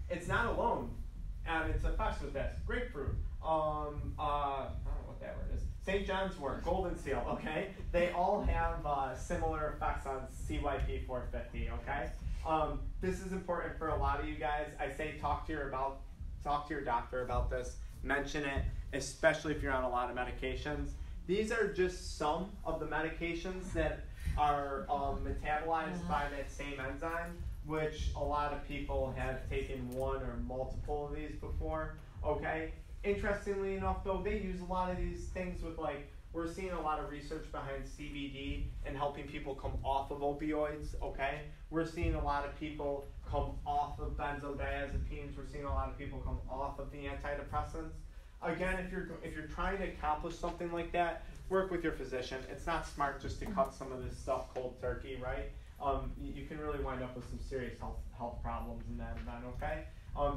It's not alone, and it's effects with this. Grapefruit, I don't know what that word is. St. John's wort, golden seal, okay? They all have similar effects on CYP450, okay? This is important for a lot of you guys. I say talk to your doctor about this. Mention it, especially if you're on a lot of medications. These are just some of the medications that are metabolized by that same enzyme, which a lot of people have taken one or multiple of these before, okay? Interestingly enough, though, they use a lot of these things with, like, we're seeing a lot of research behind CBD and helping people come off of opioids, okay? We're seeing a lot of people come off of benzodiazepines. We're seeing a lot of people come off of the antidepressants. Again, if you're trying to accomplish something like that, work with your physician. It's not smart just to cut some of this stuff cold turkey, right? You can really wind up with some serious health problems in that event, okay?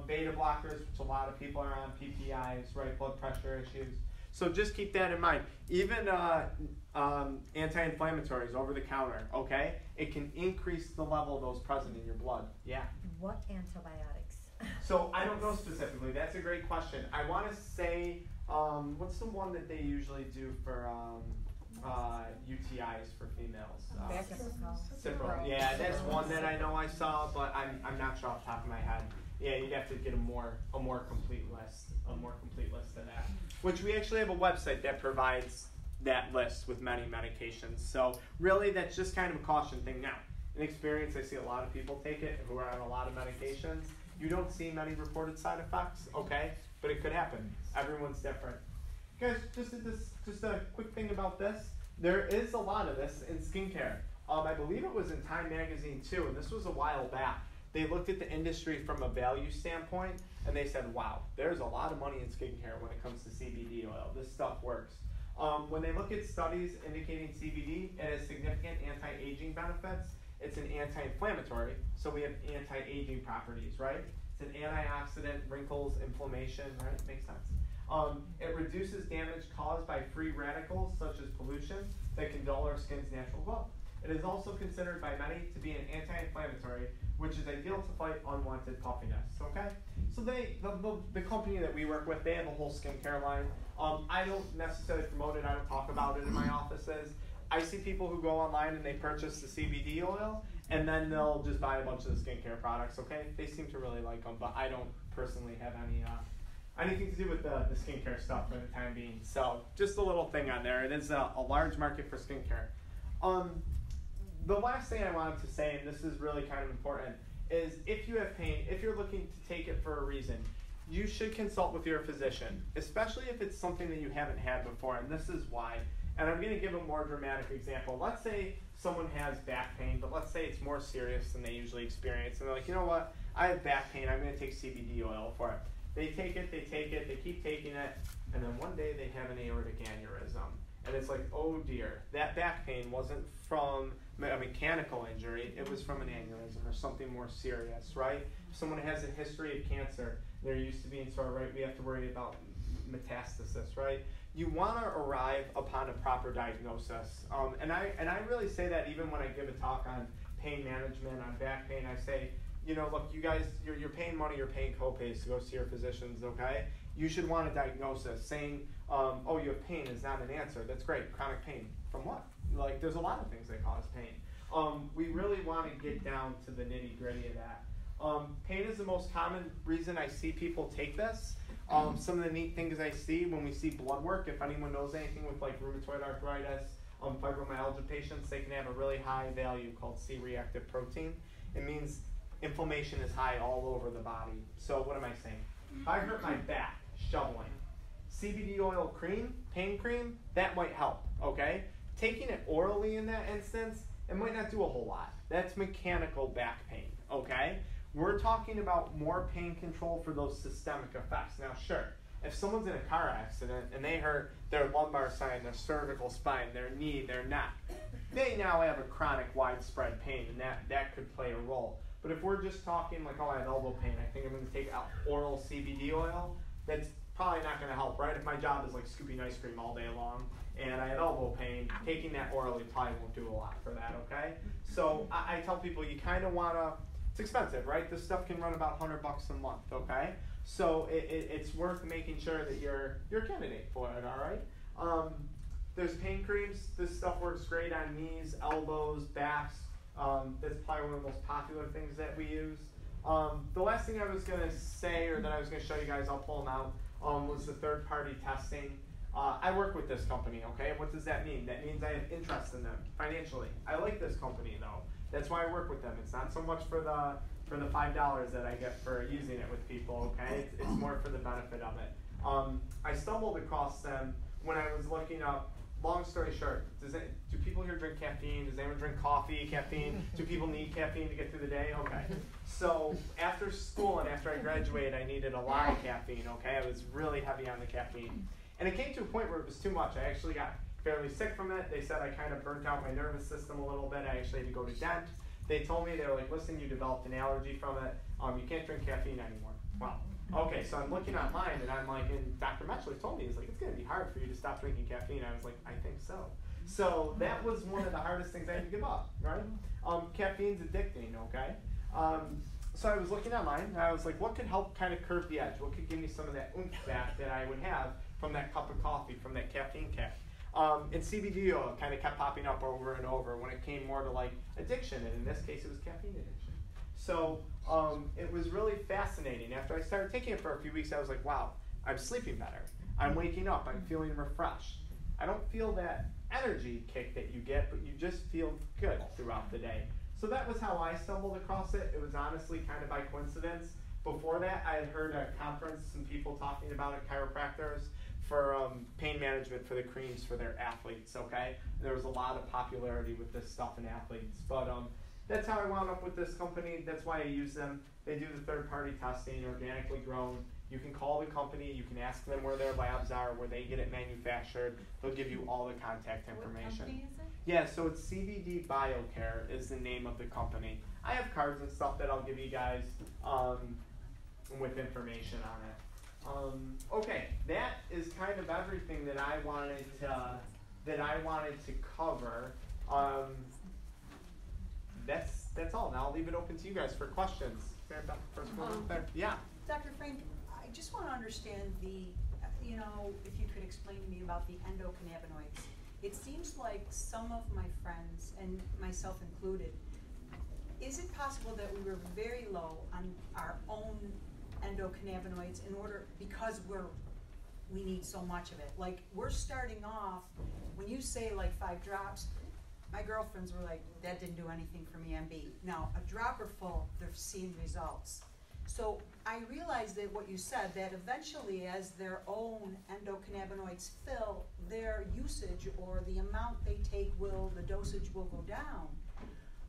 Beta blockers, which a lot of people are on, PPIs, right, blood pressure issues. So just keep that in mind. Even anti-inflammatories over the counter, okay? It can increase the level of those present in your blood. Yeah? What antibiotics? So I don't know specifically. That's a great question. I want to say, what's the one that they usually do for UTIs for females? Cipro. Yeah, that's one that I know I saw, but I'm not sure off the top of my head. Yeah, you'd have to get a more complete list of that. Which we actually have a website that provides that list with many medications. So really, that's just kind of a caution thing. Now, in experience, I see a lot of people take it who are on a lot of medications. You don't see many reported side effects, okay? But it could happen. Everyone's different. Guys, just a quick thing about this. There is a lot of this in skincare. I believe it was in Time Magazine too, and this was a while back. They looked at the industry from a value standpoint, and they said, wow, there's a lot of money in skincare when it comes to CBD oil. This stuff works. When they look at studies indicating CBD, it has significant anti-aging benefits. It's an anti-inflammatory, so we have anti-aging properties, right? It's an antioxidant, wrinkles, inflammation, right? Makes sense. It reduces damage caused by free radicals, such as pollution, that can dull our skin's natural glow. It is also considered by many to be an anti-inflammatory, which is ideal to fight unwanted puffiness, okay? So the company that we work with, they have a whole skincare line. I don't necessarily promote it, I don't talk about it in my offices. I see people who go online and they purchase the CBD oil, and then they'll just buy a bunch of the skincare products, okay? They seem to really like them, but I don't personally have anything to do with the skincare stuff for the time being. So just a little thing on there. It is a large market for skincare. The last thing I wanted to say, and this is really kind of important, is if you have pain, if you're looking to take it for a reason, you should consult with your physician, especially if it's something that you haven't had before, and this is why. And I'm going to give a more dramatic example. Let's say someone has back pain, but let's say it's more serious than they usually experience, and they're like, you know what, I have back pain, I'm going to take CBD oil for it. They take it, they keep taking it, and then one day they have an aortic aneurysm. And it's like, oh dear, that back pain wasn't from a mechanical injury, it was from an aneurysm or something more serious, right? If someone has a history of cancer, they're used to being sore, right? We have to worry about metastasis, right? You want to arrive upon a proper diagnosis. And I really say that even when I give a talk on pain management, on back pain, I say, you know, look, you guys, you're paying money, you're paying co-pays to go see your physicians, okay? You should want a diagnosis. Saying, oh, you have pain is not an answer. That's great. Chronic pain. From what? Like, there's a lot of things that cause pain. We really want to get down to the nitty-gritty of that. Pain is the most common reason I see people take this. Some of the neat things I see when we see blood work, if anyone knows anything with like rheumatoid arthritis, fibromyalgia patients, they can have a really high value called C-reactive protein. It means inflammation is high all over the body. So what am I saying? If I hurt my back shoveling, CBD oil cream, pain cream, that might help, okay? Taking it orally in that instance, it might not do a whole lot. That's mechanical back pain, okay? We're talking about more pain control for those systemic effects. Now, sure, if someone's in a car accident and they hurt their lumbar spine, their cervical spine, their knee, their neck, they now have a chronic widespread pain, and that could play a role. But if we're just talking like, oh, I have elbow pain, I think I'm going to take out oral CBD oil, that's probably not going to help, right? If my job is like scooping ice cream all day long and I have elbow pain, taking that orally probably won't do a lot for that, okay? So I tell people you kind of want to, it's expensive, right? This stuff can run about $100 a month, okay? So it's worth making sure that you're a candidate for it, all right? There's pain creams. This stuff works great on knees, elbows, backs. That's probably one of the most popular things that we use. The last thing I was going to say, or that I was going to show you guys, I'll pull them out, was the third-party testing. I work with this company, okay? What does that mean? That means I have interest in them financially. I like this company, though. That's why I work with them. It's not so much for the $5 that I get for using it with people, okay? It's more for the benefit of it. I stumbled across them when I was looking up. Long story short, do people here drink caffeine? Does anyone drink coffee, caffeine? Do people need caffeine to get through the day? Okay. So after school and after I graduated, I needed a lot of caffeine, okay? I was really heavy on the caffeine. And it came to a point where it was too much. I actually got fairly sick from it. They said I kind of burnt out my nervous system a little bit. I actually had to go to dent. They told me, they were like, listen, you developed an allergy from it. You can't drink caffeine anymore. Wow. Okay, so I'm looking online, and I'm like, and Dr. Michalski told me, he's like, it's going to be hard for you to stop drinking caffeine. I was like, I think so. So that was one of the hardest things I had to give up, right? Caffeine's addicting, okay? So I was looking online, and I was like, what could help kind of curb the edge? What could give me some of that oomph back that I would have from that cup of coffee, from that caffeine kick? And CBD oil kind of kept popping up over and over when it came more to like addiction, and in this case it was caffeine addiction. So it was really fascinating. After I started taking it for a few weeks, I was like, wow, I'm sleeping better. I'm waking up, I'm feeling refreshed. I don't feel that energy kick that you get, but you just feel good throughout the day. So that was how I stumbled across it. It was honestly kind of by coincidence. Before that, I had heard at a conference some people talking about it, chiropractors, for pain management for the creams for their athletes, okay? There was a lot of popularity with this stuff in athletes. But that's how I wound up with this company. That's why I use them. They do the third-party testing, organically grown. You can call the company. You can ask them where their labs are, where they get it manufactured. They'll give you all the contact information. What company is it? Yeah, so it's CBD BioCare is the name of the company. I have cards and stuff that I'll give you guys with information on it. Okay, that is kind of everything that I wanted to cover. That's all. Now I'll leave it open to you guys for questions. First one there. Yeah. Dr. Frank, I just want to understand if you could explain to me about the endocannabinoids. It seems like some of my friends, and myself included, is it possible that we were very low on our own endocannabinoids because we need so much of it? Like, we're starting off, when you say like 5 drops, my girlfriends were like, that didn't do anything for me, MB. Now, a dropper full, they're seeing results. So I realized that what you said, that eventually as their own endocannabinoids fill, their usage or the amount they take the dosage will go down.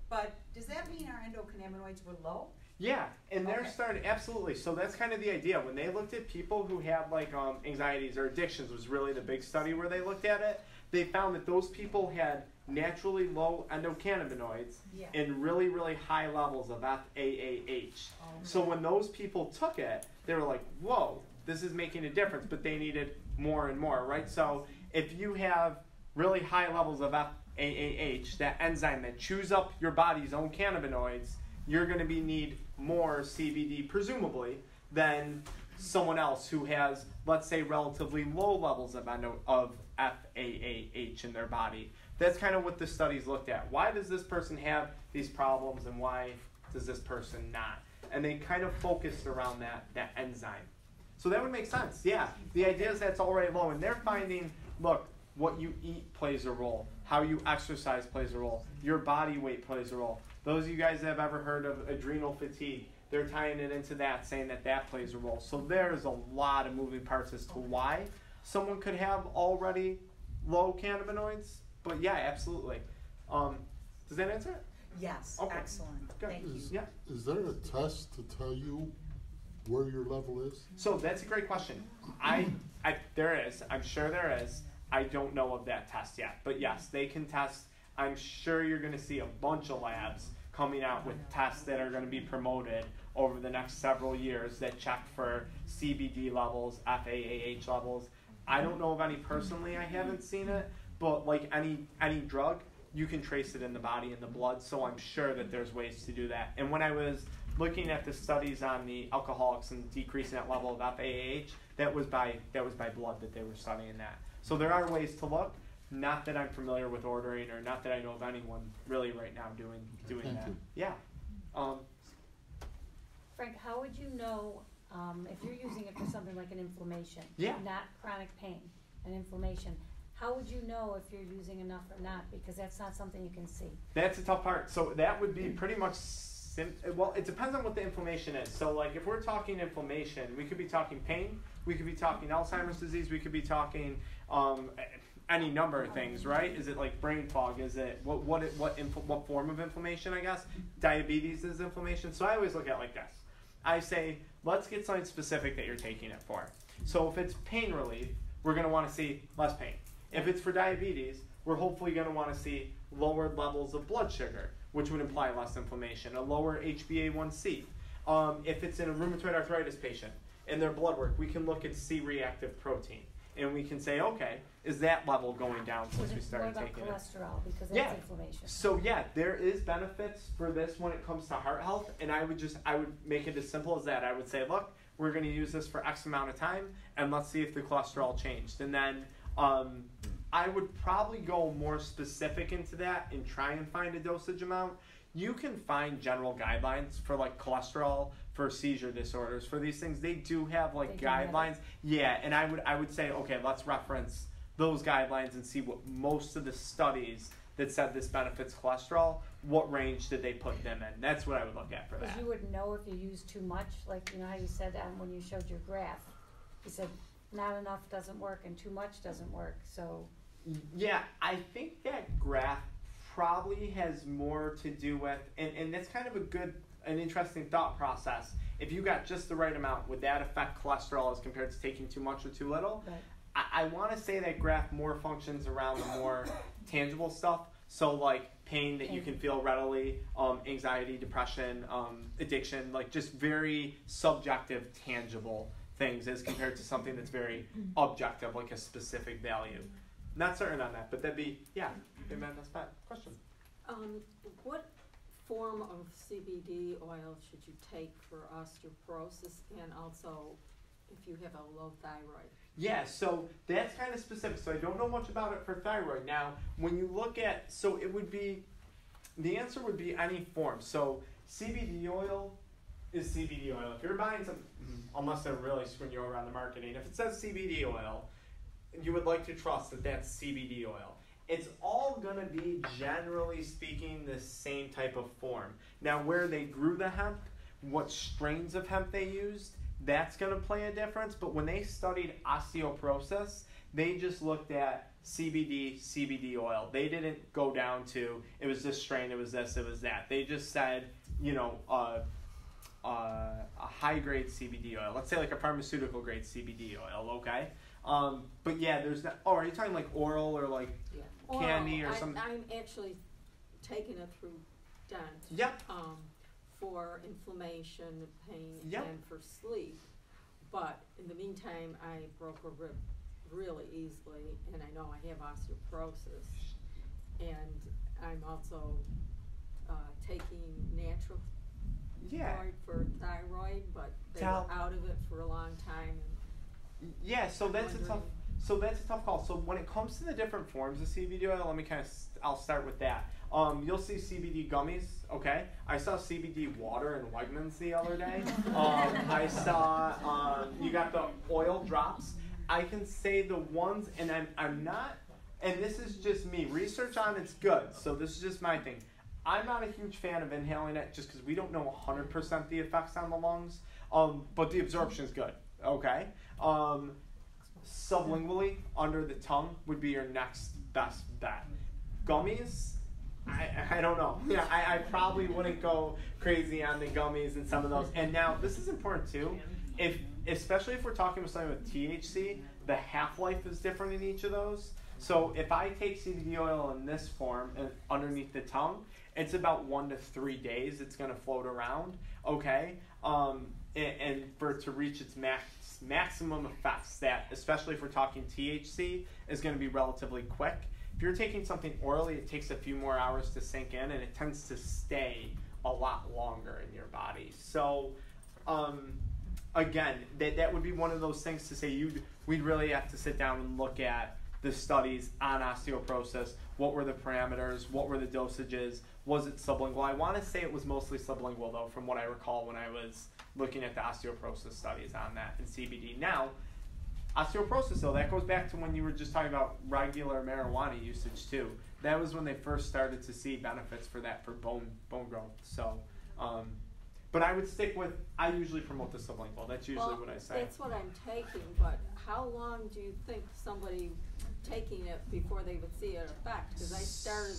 But does that mean our endocannabinoids were low? Yeah, and they're starting, absolutely. So that's kind of the idea. When they looked at people who have like anxieties or addictions was really the big study where they looked at it. They found that those people had naturally low endocannabinoids and really, really high levels of FAAH. So when those people took it, they were like, whoa, this is making a difference, but they needed more and more, right? So if you have really high levels of FAAH, that enzyme that chews up your body's own cannabinoids, you're going to need more CBD, presumably, than someone else who has, let's say, relatively low levels of FAAH in their body. That's kind of what the studies looked at. Why does this person have these problems and why does this person not? And they kind of focused around that enzyme. So that would make sense. Yeah, the idea is that's already low, and they're finding, look, what you eat plays a role. How you exercise plays a role. Your body weight plays a role. Those of you guys that have ever heard of adrenal fatigue, they're tying it into that, saying that plays a role. So there's a lot of moving parts as to why someone could have already low cannabinoids. But yeah, absolutely. Does that answer it? Yes, Okay. Excellent. Good. Thank you. Yeah. Is there a test to tell you where your level is? So that's a great question. There is. I'm sure there is. I don't know of that test yet. But yes, they can test. I'm sure you're going to see a bunch of labs coming out with tests that are going to be promoted over the next several years that check for CBD levels, FAAH levels. I don't know of any personally. I haven't seen it. But like any drug, you can trace it in the body, in the blood. So I'm sure that there's ways to do that. And when I was looking at the studies on the alcoholics and decreasing that level of FAAH, that was by blood that they were studying that. So there are ways to look. Not that I'm familiar with ordering, or not that I know of anyone really right now doing Thank that. you. Yeah. Frank, how would you know if you're using it for something like an inflammation, Yeah. not chronic pain, an inflammation? How would you know if you're using enough or not? Because that's not something you can see. That's a tough part. So that would be pretty much, well, it depends on what the inflammation is. So like if we're talking inflammation, we could be talking pain, we could be talking Alzheimer's disease, we could be talking any number of things, right? Is it like brain fog? Is it what form of inflammation, I guess? Diabetes is inflammation. So I always look at it like this. I say, let's get something specific that you're taking it for. So if it's pain relief, we're going to want to see less pain. If it's for diabetes, we're hopefully going to want to see lower levels of blood sugar, which would imply less inflammation, a lower HbA1c. If it's in a rheumatoid arthritis patient, in their blood work, we can look at C-reactive protein. And we can say, okay, is that level going down since we started taking it? What about cholesterol? Because that's inflammation. So yeah, there is benefits for this when it comes to heart health, and I would make it as simple as that. I would say, look, we're going to use this for X amount of time, and let's see if the cholesterol changed. And then I would probably go more specific into that and try and find a dosage amount. You can find general guidelines for like cholesterol, for seizure disorders, for these things. They do have like guidelines. Yeah, and I would say, okay, let's reference those guidelines and see what most of the studies that said this benefits cholesterol, what range did they put them in? That's what I would look at for that. Because you wouldn't know if you use too much, like you know how you said when you showed your graph, you said not enough doesn't work and too much doesn't work. So yeah, I think that graph probably has more to do with, and that's kind of an interesting thought process. If you got just the right amount, would that affect cholesterol as compared to taking too much or too little? Right. I want to say that graph more functions around the more tangible stuff. So like pain that you can feel readily, anxiety, depression, addiction, like just very subjective, tangible things as compared to something that's very objective, like a specific value. Not certain on that, but that'd be, yeah, that's fine. Question. What form of CBD oil should you take for osteoporosis and also if you have a low thyroid? Yeah, so that's kind of specific. So I don't know much about it for thyroid. Now, when you look at, so it would be, the answer would be any form. So CBD oil is CBD oil. If you're buying some, unless they're really screwing you over on the marketing, if it says CBD oil, you would like to trust that that's CBD oil. It's all going to be, generally speaking, the same type of form. Now, where they grew the hemp, what strains of hemp they used, that's going to play a difference. But when they studied osteoporosis, they just looked at CBD oil. They didn't go down to, it was this strain, it was this, it was that. They just said, a high-grade CBD oil. Let's say like a pharmaceutical-grade CBD oil, okay? But yeah, there's not, are you talking like oral or like candy or something? I'm actually taking it through dent. Yep. For inflammation, pain, Yep. and for sleep. But in the meantime, I broke a rib really easily, and I know I have osteoporosis. And I'm also taking natural thyroid for thyroid, but they were out of it for a long time. Yeah, so that's a tough call. So when it comes to the different forms of CBD oil, I'll start with that. You'll see CBD gummies, okay? I saw CBD water in Wegmans the other day. I saw, you got the oil drops. I can say the ones, and I'm not, and this is just me, research on it's good, so this is just my thing. I'm not a huge fan of inhaling it just because we don't know 100% the effects on the lungs, but the absorption is good, okay? Sublingually, under the tongue, would be your next best bet. Gummies, I don't know. Yeah, I probably wouldn't go crazy on the gummies and some of those. And now, this is important too. Especially if we're talking with something with THC, the half-life is different in each of those. So if I take CBD oil in this form and underneath the tongue, it's about 1 to 3 days it's going to float around, okay? And for it to reach its maximum effects, that, especially if we're talking THC, is going to be relatively quick. If you're taking something orally, it takes a few more hours to sink in, and it tends to stay a lot longer in your body. So, again, that would be one of those things to say we'd really have to sit down and look at the studies on osteoporosis. What were the parameters? What were the dosages? Was it sublingual? I want to say it was mostly sublingual, though, from what I recall when I was looking at the osteoporosis studies on that in CBD. Now, osteoporosis, though, that goes back to when you were just talking about regular marijuana usage, too. That was when they first started to see benefits for that for bone growth. So, but I would stick with, I usually promote the sublingual. That's usually what I say. That's what I'm taking, but how long do you think somebody taking it before they would see an effect? Because I started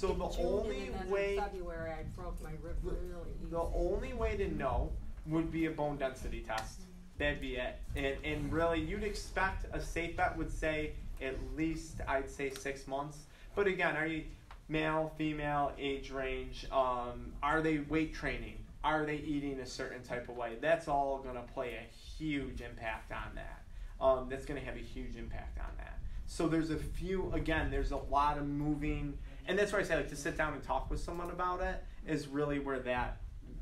in June, and then in February I broke my rib really easy. The only way to know would be a bone density test. That'd be it. And really, you'd expect a safe bet would say at least, I'd say 6 months. But again, are you male, female, age range? Are they weight training? Are they eating a certain type of way? That's all going to play a huge impact on that. That's going to have a huge impact on that. So there's a few, again, there's a lot of moving, and that's why I say like to sit down and talk with someone about it is really where that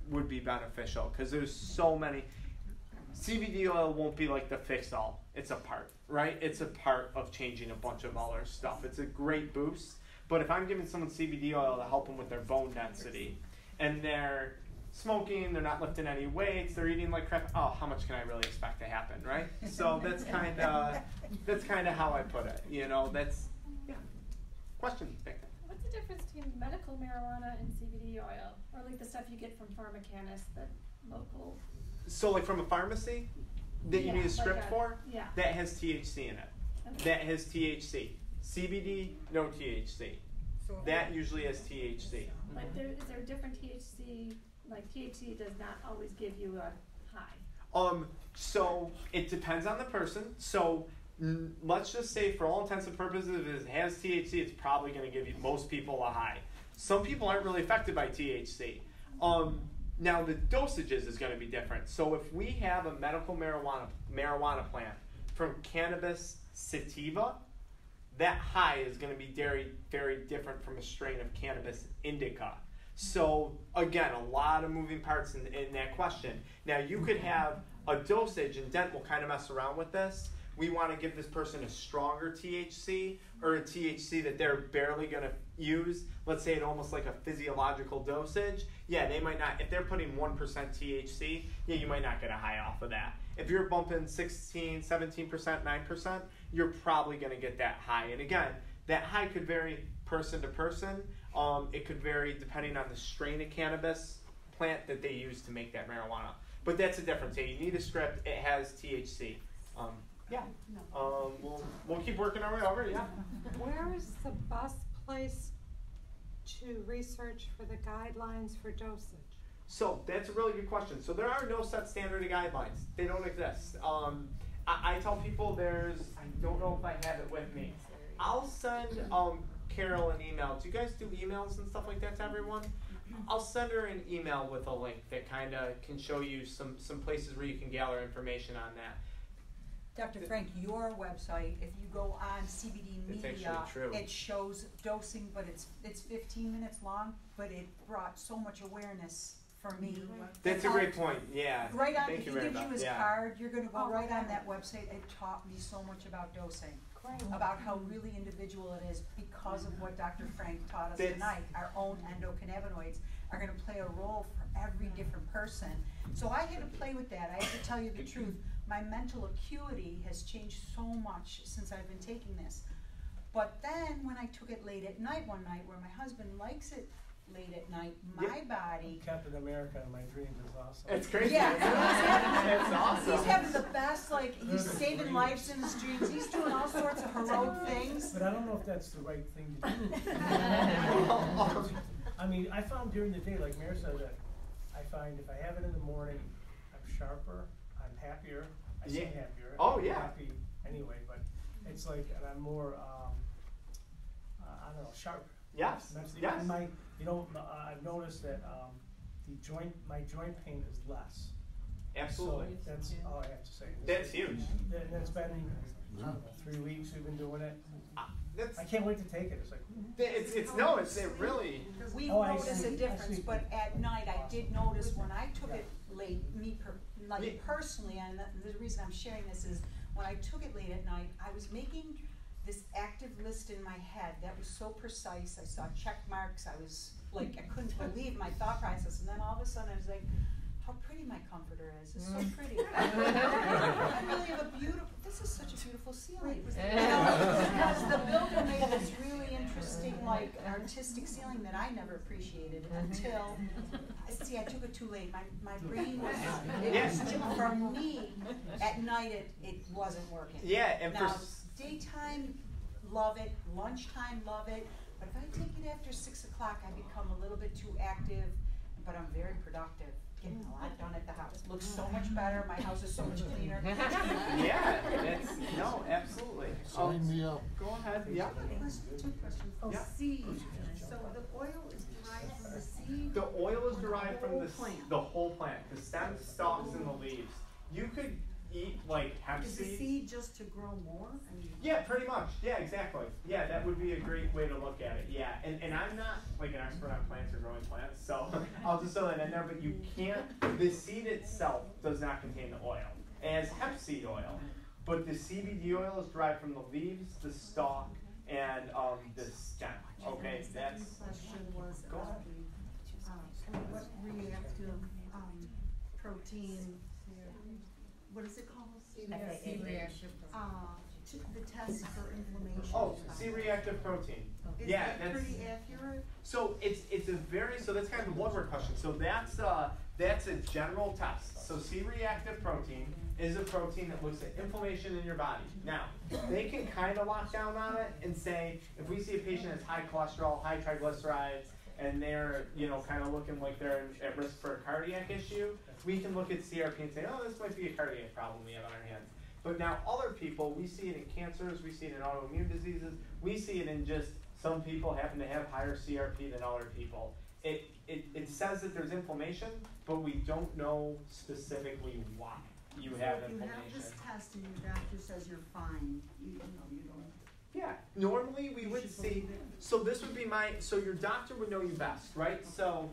would be beneficial, because there's so many. CBD oil won't be like the fix-all. It's a part, right? It's a part of changing a bunch of other stuff. It's a great boost, but if I'm giving someone CBD oil to help them with their bone density, and they're smoking, they're not lifting any weights, they're eating like crap, how much can I really expect to happen, right? So that's kind of how I put it. That's, yeah. Question, Vic. What's the difference between medical marijuana and CBD oil? Or like the stuff you get from Pharmacanis, the local... So like from a pharmacy that you need a script for? Yeah. That has THC in it. Okay. That has THC. CBD, no THC. that usually has THC. But is there different THC, like THC does not always give you a high? So it depends on the person. So let's just say for all intents and purposes, if it has THC, it's probably going to give most people a high. Some people aren't really affected by THC. Now the dosages is going to be different. So if we have a medical marijuana plant from cannabis sativa, that high is going to be very, very different from a strain of cannabis indica. So again, a lot of moving parts in that question. Now you could have a dosage, and Dent will kind of mess around with this. We want to give this person a stronger THC or a THC that they're barely going to use. Let's say it almost like a physiological dosage. Yeah, they might not, if they're putting 1% THC, yeah, you might not get a high off of that. If you're bumping 16, 17%, 9%, you're probably going to get that high. And again, that high could vary person to person. It could vary depending on the strain of cannabis plant that they use to make that marijuana. But that's the difference. Yeah, you need a script. It has THC. Yeah. We'll keep working our way over. Yeah. Where is the best place to research for the guidelines for dosage? So that's a really good question. So there are no set standard guidelines. They don't exist. I tell people I don't know if I have it with me. I'll send Carol an email. Do you guys do emails and stuff like that to everyone? I'll send her an email with a link that kind of can show you some places where you can gather information on that. Dr. Frank, your website, if you go on CBD Media, it shows dosing, but it's 15 minutes long, but it brought so much awareness for me. That's a great point, yeah. Right on, if he gives you his card, you're going to go right on that website. It taught me so much about dosing, about how really individual it is because of what Dr. Frank taught us tonight. Our own endocannabinoids are going to play a role for every different person. So I had to play with that. I have to tell you the truth. My mental acuity has changed so much since I've been taking this. But then when I took it late at night one night, where my husband likes it late at night, my body... Captain America in my dreams is awesome. It's crazy. Yeah, it's awesome. He's having the best, he's saving lives in his dreams. He's doing all sorts of heroic things. But I don't know if that's the right thing to do. I mean, I found during the day, like Mary said, that I find if I have it in the morning, I'm sharper. I'm happier. I seem happier. Oh, I'm yeah. happy anyway, but it's like, and I'm more, I don't know, sharp. Yes. Mentally. And I've noticed that my joint pain is less. Absolutely. So that's all I have to say. That's huge. It's been, I don't know, 3 weeks we've been doing it. I can't wait to take it. It's like, it really. We notice a difference, but at night I did notice when I took it late, personally, and the reason I'm sharing this is when I took it late at night, I was making this active list in my head that was so precise. I saw check marks. I was like, I couldn't believe my thought process, and then all of a sudden I was like, how pretty my comforter is. It's so pretty. I really have a beautiful, this is such a beautiful ceiling. Because the builder made this really interesting, artistic ceiling that I never appreciated until, I took it too late. My brain was, for me, at night it wasn't working. Yeah, and now, daytime, love it. Lunchtime, love it. But if I take it after 6 o'clock, I become a little bit too active, but I'm very productive. Getting a lot done at the house. Looks so much better. My house is so much cleaner. Yeah, absolutely. Sign me up. Go ahead. Yeah. Two questions. Seed. So the oil is derived from the seed? The oil is derived from plant. The whole plant. The stem, stalks, and the leaves. You could eat hemp seeds. Is the seed just to grow more? Yeah, pretty much. Yeah, exactly. Yeah, that would be a great way to look at it. Yeah, and I'm not an expert on plants or growing plants, so I'll just throw that in there. But you can't. The seed itself does not contain the oil. It has hemp seed oil, but the CBD oil is derived from the leaves, the stalk, and the stem. Okay, that's. The question was what reactive protein? What is it called? C-reactive. The test for inflammation. Oh, C-reactive protein. Is that's pretty accurate? So it's a very that's kind of a blood work question. So that's a general test. So C-reactive protein is a protein that looks at inflammation in your body. Now, they can kind of lock down on it and say, if we see a patient has high cholesterol, high triglycerides, and they're, you know, kind of looking like they're at risk for a cardiac issue, we can look at CRP and say, oh, this might be a cardiac problem we have on our hands. But now other people, we see it in cancers, we see it in autoimmune diseases, we see it in just some people happen to have higher CRP than other people. It says that there's inflammation, but we don't know specifically why you have inflammation. You have this test and your doctor says you're fine, you don't. Yeah, normally we would see, so this would be so your doctor would know you best, right? So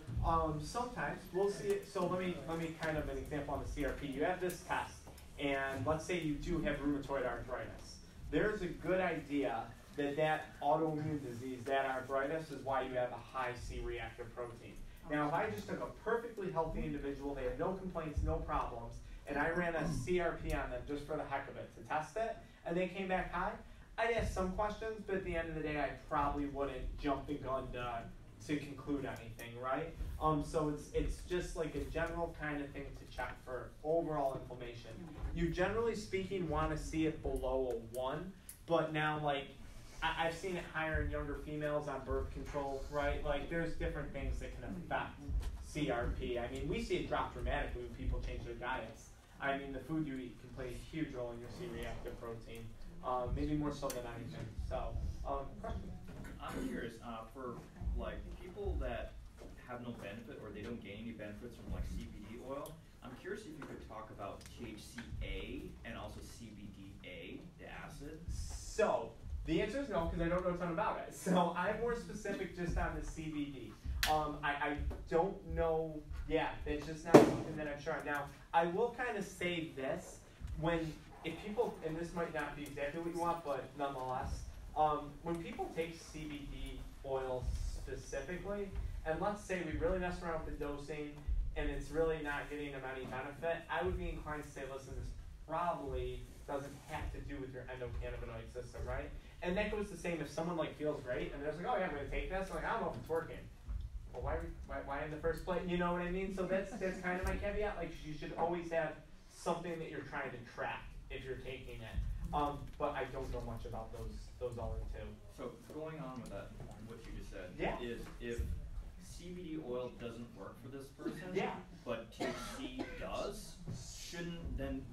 sometimes we'll see it, so let me kind of an example on the CRP. You have this test, and let's say you do have rheumatoid arthritis. There's a good idea that autoimmune disease, that arthritis, is why you have a high C-reactive protein. Now, if I just took a perfectly healthy individual, they had no complaints, no problems, and I ran a CRP on them just for the heck of it to test it, and they came back high, I'd ask some questions, but at the end of the day, I probably wouldn't jump the gun to conclude anything, right? So it's just like a general kind of thing to check for overall inflammation. You generally speaking want to see it below a 1, but now like I've seen it higher in younger females on birth control, right? Like there's different things that can affect CRP. I mean, we see it drop dramatically when people change their diets. I mean, the food you eat can play a huge role in your C-reactive protein. Maybe more so than anything. So, question? I'm curious, for like people that have no benefit or they don't gain any benefits from like CBD oil, I'm curious if you could talk about THCA and also CBDA, the acid. So, the answer is no, because I don't know a ton about it. So, I'm more specific just on the CBD. I don't know, yeah, it's just not something that I'm sure on. Now, I will kind of say this, if people, and this might not be exactly what you want, but nonetheless, when people take CBD oil specifically, and let's say we really mess around with the dosing, and it's really not getting them any benefit, I would be inclined to say, listen, this probably doesn't have to do with your endocannabinoid system, right? And that goes the same if someone like feels great, and they're like, oh yeah, I'm gonna take this, I'm like, I don't know if it's working. Well, why in the first place? You know what I mean? So that's kind of my caveat. Like, you should always have something that you're trying to track if you're taking it. But I don't know much about those other two. So going on with that, what you just said, yeah, is if CBD oil doesn't work for this person, yeah, but THC does,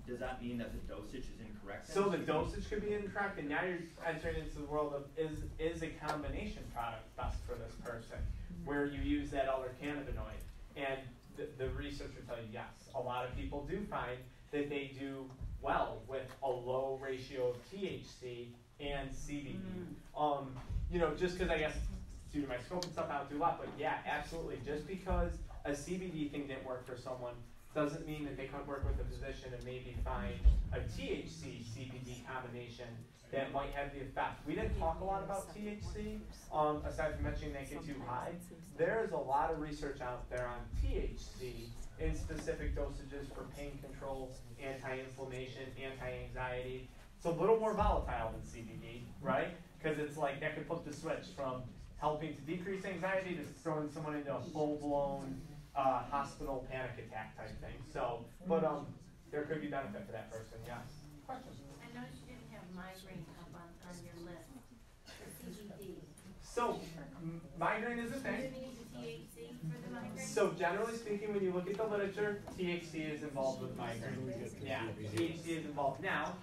does that mean that the dosage is incorrect? So the dosage could be incorrect, and now you're entering into the world of is a combination product best for this person, where you use that other cannabinoid, and the research would tell you yes. A lot of people do find that they do well with a low ratio of THC and CBD. You know, just because I guess due to my scope and stuff, I don't do a lot, but yeah, absolutely. Just because a CBD thing didn't work for someone doesn't mean that they couldn't work with a physician and maybe find a THC CBD combination that might have the effect. We didn't talk a lot about THC, aside from mentioning they get too high. There's a lot of research out there on THC in specific dosages for pain control, anti-inflammation, anti-anxiety. It's a little more volatile than CBD, right? Because it's like that could flip the switch from helping to decrease anxiety to throwing someone into a full-blown hospital panic attack type thing. So, but there could be benefit for that person, yes. Questions? I noticed you didn't have migraine up on your list for CBD. So, migraine is a thing. Do you need the THC for the migraine? So generally speaking, when you look at the literature, THC is involved with migraine. Yeah, THC is involved. Now,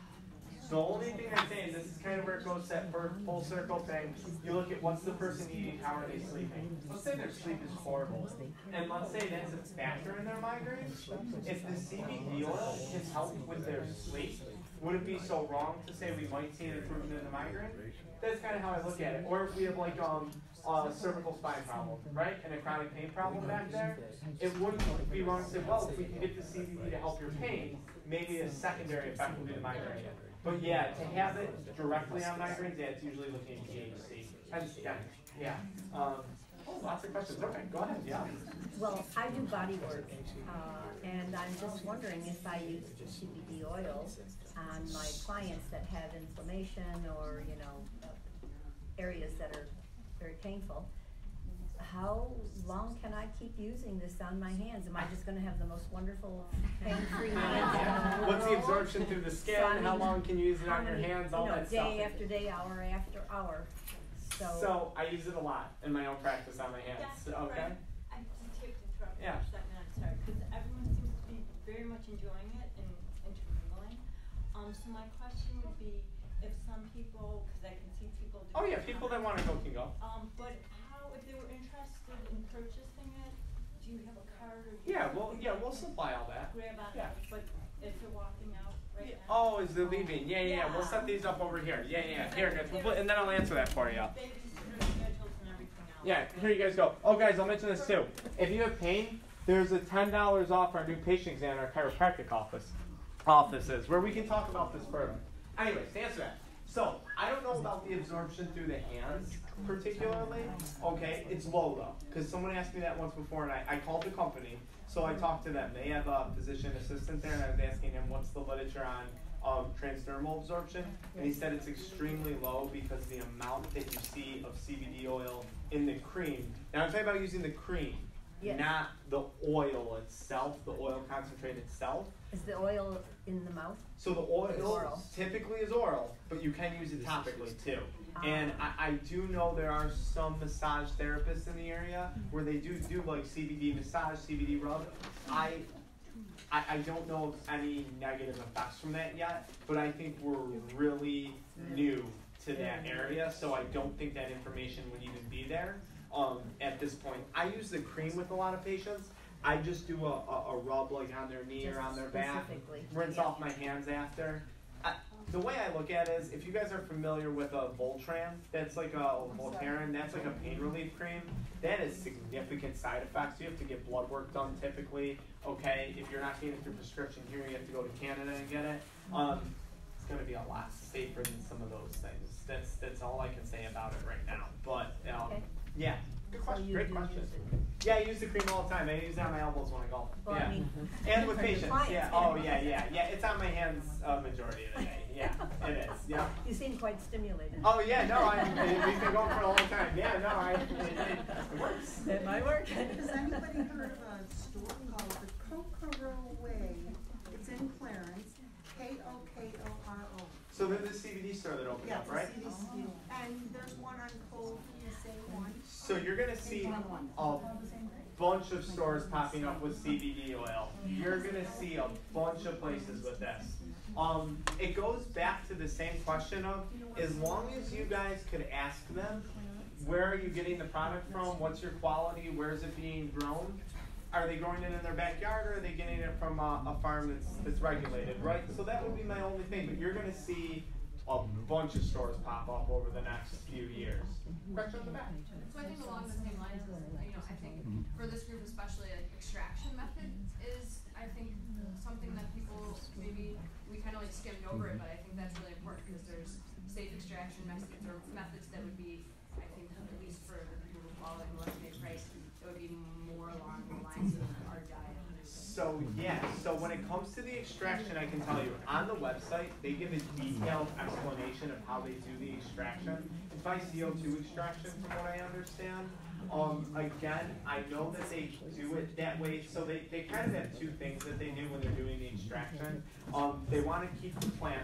the only thing I'm saying, this is kind of where it goes that full circle thing, you look at what's the person eating, how are they sleeping. Let's say their sleep is horrible, and let's say that's a factor in their migraine. If the CBD oil can help with their sleep, would it be so wrong to say we might see an improvement in the migraine? That's kind of how I look at it. Or if we have like cervical spine problem, right, and a chronic pain problem back there, it wouldn't be wrong to say, well, if we can get the CBD to help your pain, maybe a secondary effect will be the migraine. But yeah, to have it directly on migraines, yeah, it's usually looking at THC. Yeah. Lots of questions. Okay, go ahead. Yeah. Well, I do body work, and I'm just wondering if I use CBD oil on my clients that have inflammation or, you know, areas that are very painful. how long can I keep using this on my hands? Am I just gonna have the most wonderful pain-free hands in the world? What's the absorption through the skin? So, I mean, how long can you use it how on your many, hands? All you know, that stuff. day after day, hour after hour. So I use it a lot in my own practice on my hands. Yeah, Okay. right. I just have to interrupt Yeah. for a second, I'm sorry, because everyone seems to be very much enjoying it and intermingling. So my question would be, if some people, because I can see people do. Oh yeah, people that want to go can go. But how, if they were interested in purchasing it, do you have a card or? We'll supply all that. Grab on Yeah. it, but if they're walking out right now. Oh, is the leaving? Yeah. We'll set these up over here. Yeah. Here, guys. And then I'll answer that for you. Babysitter schedules and everything else. Yeah, here you guys go. Oh, guys, I'll mention this too. If you have pain, there's a $10 off our new patient exam in our chiropractic offices, where we can talk about this further. Anyways, to answer that. So, I don't know about the absorption through the hands particularly. Okay, it's low though, because someone asked me that once before, and I called the company, so I talked to them. They have a physician assistant there, and I was asking him what's the literature on transdermal absorption, and he said it's extremely low because the amount that you see of CBD oil in the cream. Now I'm talking about using the cream, Yes. not the oil itself, the oil concentrate itself. Is the oil in the mouth? So the It's oil oral. typically is oral, but you can use it topically too. And I do know there are some massage therapists in the area where they do like CBD massage, CBD rub. I don't know of any negative effects from that yet, but I think we're really new to that area, so I don't think that information would even be there at this point. I use the cream with a lot of patients. I just do a rub like on their knee or on their back, rinse off my hands after. The way I look at it is, if you guys are familiar with a Voltaren, that's like a Voltaren, that's like a pain relief cream. That has significant side effects. You have to get blood work done typically. Okay, if you're not getting it through prescription here, you have to go to Canada and get it. It's going to be a lot safer than some of those things. That's all I can say about it right now. But yeah, good question. Great question. Yeah, I use the cream all the time. I use it on my elbows when I golf. Well, Yeah, I mean, and with patients. clients, Yeah. Oh yeah. It's on my hands majority of the day. Yeah, it is. Yeah. You seem quite stimulated. Oh yeah, no, we've been going for a long time. Yeah, no, it works. It might work. Has anybody heard of a store called the Kokoro Way? It's in Clarence, Kokoro. So there's the CBD store that opened up, right? CBD. And there's one on Cole, PSA one. So you're gonna see a bunch of stores popping up with CBD oil. You're gonna see a bunch of places with this. It goes back to the same question of, as long as you guys could ask them, where are you getting the product from? What's your quality? Where is it being grown? Are they growing it in their backyard, or are they getting it from a farm that's regulated, right? So that would be my only thing, but you're gonna see a bunch of stores pop up over the next few years. Question on the back. So I think along the same lines, I think for this group especially, like extraction method is, I think, something that people maybe, we kind of like skimmed over it, but I think that's really important because there's safe extraction methods or methods that would be, I think, at least for the people who follow and less pay price, it would be more along the lines of our diet. So yeah, so when it comes to the extraction, I can tell you, on the website, they give a detailed explanation of how they do the extraction. It's by CO2 extraction from what I understand. Again, I know that they do it that way, so they kind of have two things that they do when they're doing the extraction. They want to keep the plant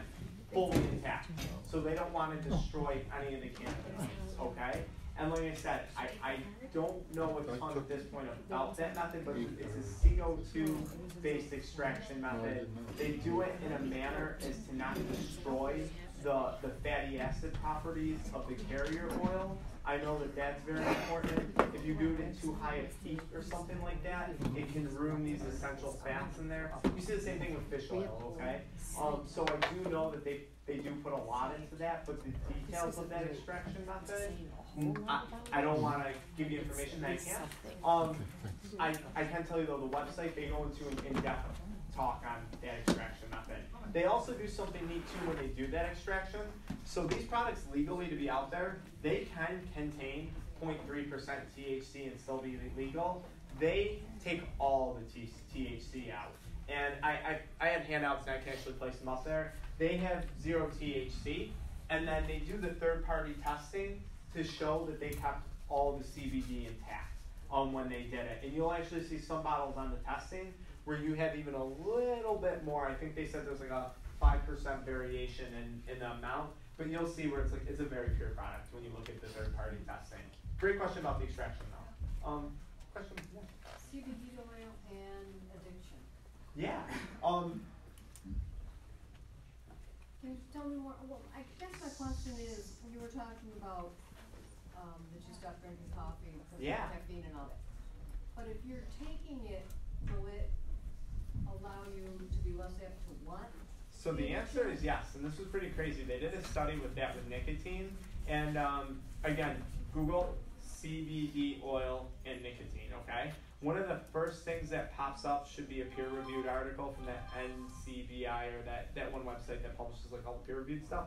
fully intact, so they don't want to destroy any of the cannabinoids, okay? And like I said, I don't know a ton at this point about that method, but it's a CO2-based extraction method. They do it in a manner as to not destroy the fatty acid properties of the carrier oil. I know that that's very important. If you do it in too high a heat or something like that, it can ruin these essential fats in there. You see the same thing with fish oil, okay? So I do know that they do put a lot into that, but the details of that extraction method, I don't want to give you information that I can't. I can tell you though, the website, they go into an in-depth talk on that extraction method. They also do something neat too when they do that extraction. So these products legally to be out there, they can contain 0.3% THC and still be legal. They take all the THC out. And I had handouts and I can actually place them up there. They have 0 THC, and then they do the third-party testing to show that they kept all the CBD intact when they did it. And you'll actually see some bottles on the testing where you have even a little bit more. I think they said there's like a 5% variation in the amount, but you'll see where it's like it's a very pure product when you look at the third-party testing. Great question about the extraction though. Question? Yeah. CBD oil and addiction. Yeah. Can you tell me more? Well, I guess my question is, you were talking about that you stopped drinking coffee because of caffeine and all that. But if you're taking it, will it allow you to be less apt to what? So the answer is yes, and this was pretty crazy. They did a study with that with nicotine, and again, Google CBD oil and nicotine, okay? One of the first things that pops up should be a peer-reviewed article from that NCBI or that one website that publishes like all the peer-reviewed stuff.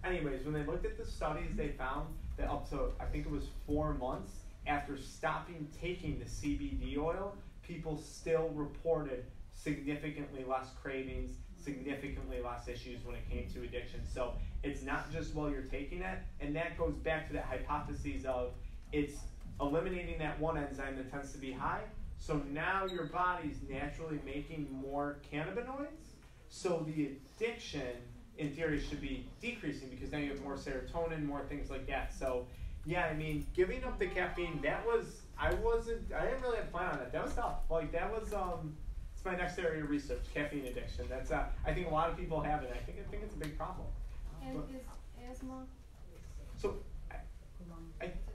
Anyways, when they looked at the studies, they found that up to, I think it was 4 months after stopping taking the CBD oil, people still reported significantly less cravings, significantly less issues when it came to addiction. So it's not just while you're taking it, and that goes back to that hypothesis of it's eliminating that one enzyme that tends to be high. So now your body's naturally making more cannabinoids. So the addiction, in theory, should be decreasing because now you have more serotonin, more things like that. So yeah, I mean, giving up the caffeine, that was, I didn't really have a plan on that. That was tough. Like that was, it's my next area of research, caffeine addiction. That's, I think a lot of people have it. I think it's a big problem. And is asthma?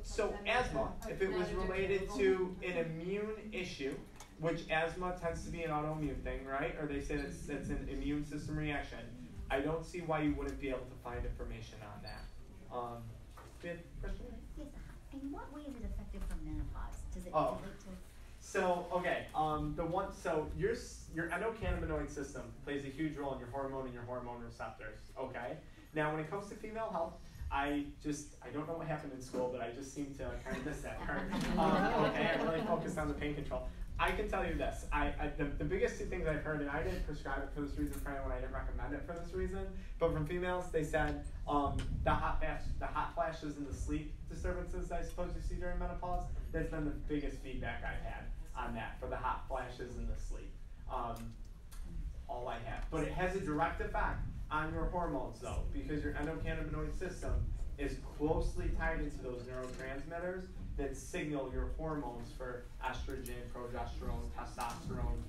So asthma, if it was related to an immune issue, which asthma tends to be an autoimmune thing, right? Or they say it's an immune system reaction. I don't see why you wouldn't be able to find information on that. Good question? Yes. In what way is it effective for menopause? Does it relate to? So your endocannabinoid system plays a huge role in your hormone and your hormone receptors. Okay. Now, when it comes to female health, I don't know what happened in school, but I just seem to kind of miss that part. Okay, I really focused on the pain control. I can tell you this, the biggest two things I've heard, and I didn't prescribe it for this reason for anyone, I didn't recommend it for this reason, but from females, they said the hot flashes and the sleep disturbances I suppose you see during menopause, that's been the biggest feedback I've had on that, for the hot flashes and the sleep. All I have. But it has a direct effect on your hormones though, because your endocannabinoid system is closely tied into those neurotransmitters that signal your hormones for estrogen, progesterone, testosterone.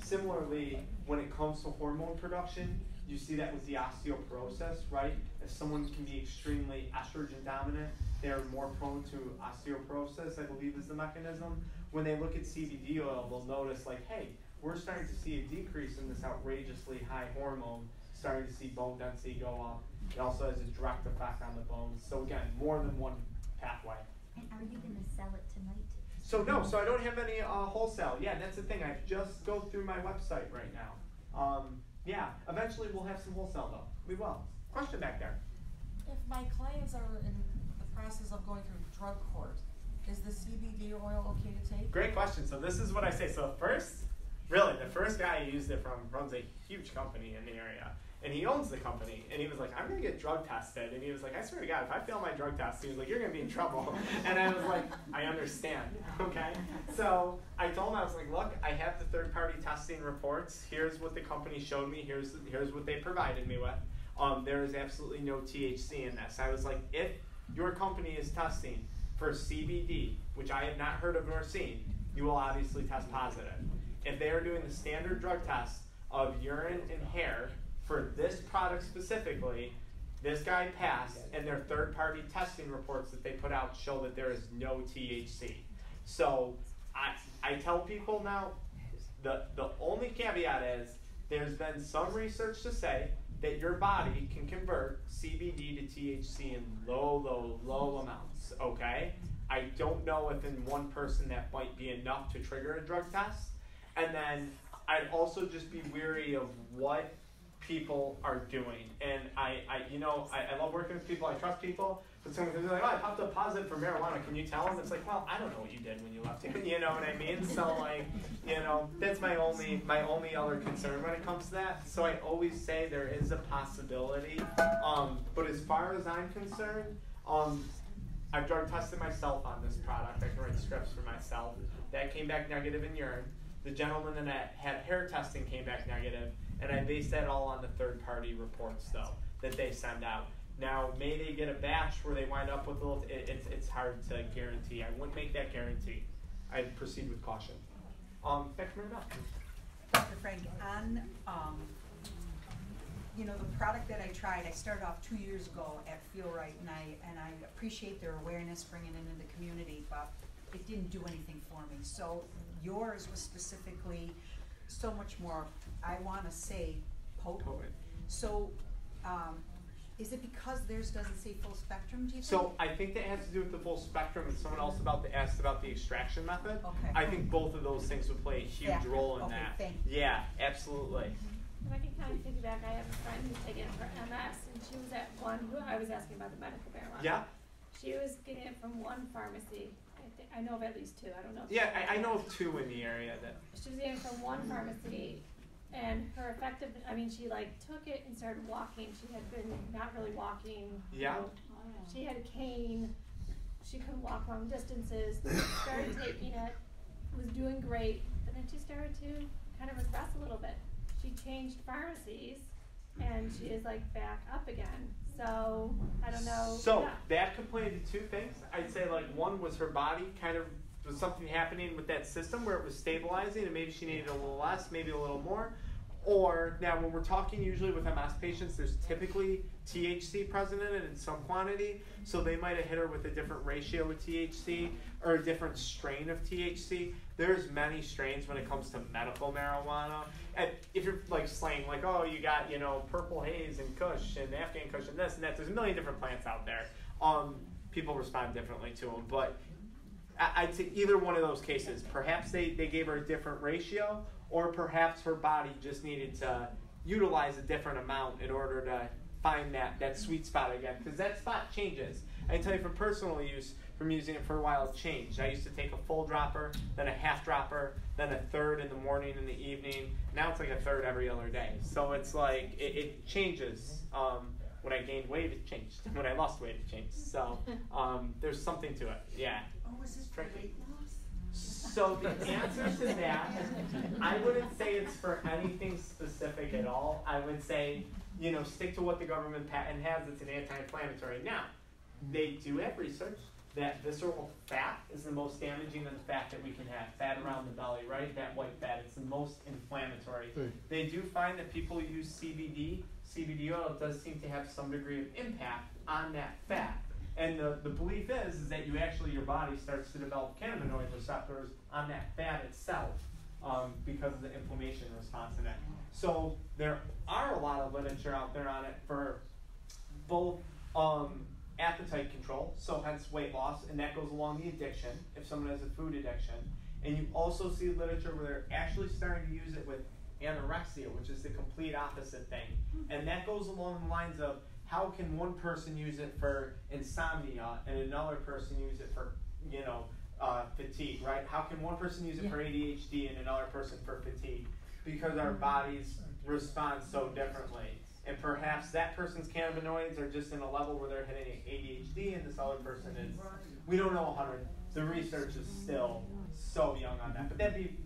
Similarly, when it comes to hormone production, you see that with the osteoporosis, right? If someone can be extremely estrogen dominant, they're more prone to osteoporosis, I believe is the mechanism. When they look at CBD oil, they'll notice like, hey, we're starting to see a decrease in this outrageously high hormone, starting to see bone density go up. It also has a direct effect on the bones. So again, more than one pathway. And are you going to sell it tonight? So no, so I don't have any wholesale. Yeah, that's the thing. I just go through my website right now. Yeah, eventually we'll have some wholesale though. We will. Question back there. If my clients are in the process of going through drug court, is the CBD oil okay to take? Great question. So this is what I say. So the first guy who used it from runs a huge company in the area. And he owns the company, and he was like, I'm going to get drug tested. And he was like, I swear to God, if I fail my drug test, he was like, you're going to be in trouble. And I was like, I understand, okay? So I told him, I was like, look, I have the third-party testing reports. Here's what the company showed me. Here's what they provided me with. There is absolutely no THC in this. I was like, if your company is testing for CBD, which I have not heard of nor seen, you will obviously test positive. If they are doing the standard drug test of urine and hair, for this product specifically, this guy passed, and their third-party testing reports that they put out show that there is no THC. So I tell people now, the only caveat is there's been some research to say that your body can convert CBD to THC in low amounts, okay? I don't know if in one person that might be enough to trigger a drug test. And then I'd also just be wary of what people are doing. And I love working with people, I trust people, but someone can be like, oh, I popped up positive for marijuana, can you tell them? It's like, well, I don't know what you did when you left it, you know what I mean? So like, that's my only other concern when it comes to that. So I always say there is a possibility, but as far as I'm concerned, I've drug tested myself on this product. I can write scripts for myself. That came back negative in urine. The gentleman that had hair testing came back negative, and I based that all on the third-party reports, though, that they send out. Now, may they get a batch where they wind up with a little, it's hard to guarantee. I wouldn't make that guarantee. I'd proceed with caution. Back to Mary Beth. Dr. Frank, on you know, the product that I tried, I started off 2 years ago at Feel Right, and I appreciate their awareness, bringing it into the community, but it didn't do anything for me. So yours was specifically so much more, I want to say, potent. So is it because theirs doesn't say full spectrum, do you think? So I think that has to do with the full spectrum, and someone else asked about the extraction method. Okay. I think both of those things would play a huge role in okay, that. Thank you. Yeah, absolutely. If I can kind of piggyback, I have a friend who's taking it for MS, and she was at one, I was asking about the medical marijuana. Yeah. She was getting it from one pharmacy. I know of at least two, I don't know. Yeah, I know of two in the area that. She was getting it from one pharmacy, and her effective, I mean, she like took it and started walking. She had been not really walking. Yeah. She had a cane. She couldn't walk long distances. Started taking it, was doing great, but then she started to kind of regress a little bit. She changed pharmacies, and she is like back up again. So I don't know. So that could play into two things. I'd say like one was her body kind of was something happening with that system where it was stabilizing, and maybe she needed a little less, maybe a little more. Or now when we're talking usually with MS patients, there's typically THC present in it in some quantity, so they might have hit her with a different ratio of THC or a different strain of THC. There's many strains when it comes to medical marijuana. And if you're like slaying, like, oh, you got, you know, purple haze and kush and Afghan kush and this and that, there's a million different plants out there. People respond differently to them, but I'd say either one of those cases, perhaps they gave her a different ratio, or perhaps her body just needed to utilize a different amount in order to find that sweet spot again, because that spot changes. I can tell you from personal use, from using it for a while, it changed. I used to take a full dropper, then a half dropper, then a third in the morning and the evening. Now it's like a third every other day. So it's like, it changes. When I gained weight, it changed. When I lost weight, it changed. So there's something to it, yeah. Oh, is this for weight loss? So the answer to that, I wouldn't say it's for anything specific at all. I would say, you know, stick to what the government patent has. It's an anti-inflammatory. Now, they do have research that visceral fat is the most damaging fat that we can have. Fat around the belly, right? That white fat. It's the most inflammatory. They do find that people use CBD. CBD oil does seem to have some degree of impact on that fat. And the belief is that you actually, your body starts to develop cannabinoid receptors on that fat itself because of the inflammation response in it. So there are a lot of literature out there on it for both appetite control, so hence weight loss, and that goes along the addiction, if someone has a food addiction. And you also see literature where they're actually starting to use it with anorexia, which is the complete opposite thing. And that goes along the lines of, how can one person use it for insomnia and another person use it for, you know, fatigue, right? How can one person use it for ADHD and another person for fatigue? Because our bodies respond so differently. And perhaps that person's cannabinoids are just in a level where they're hitting ADHD, and this other person is, we don't know 100. The research is still so young on that. But that'd be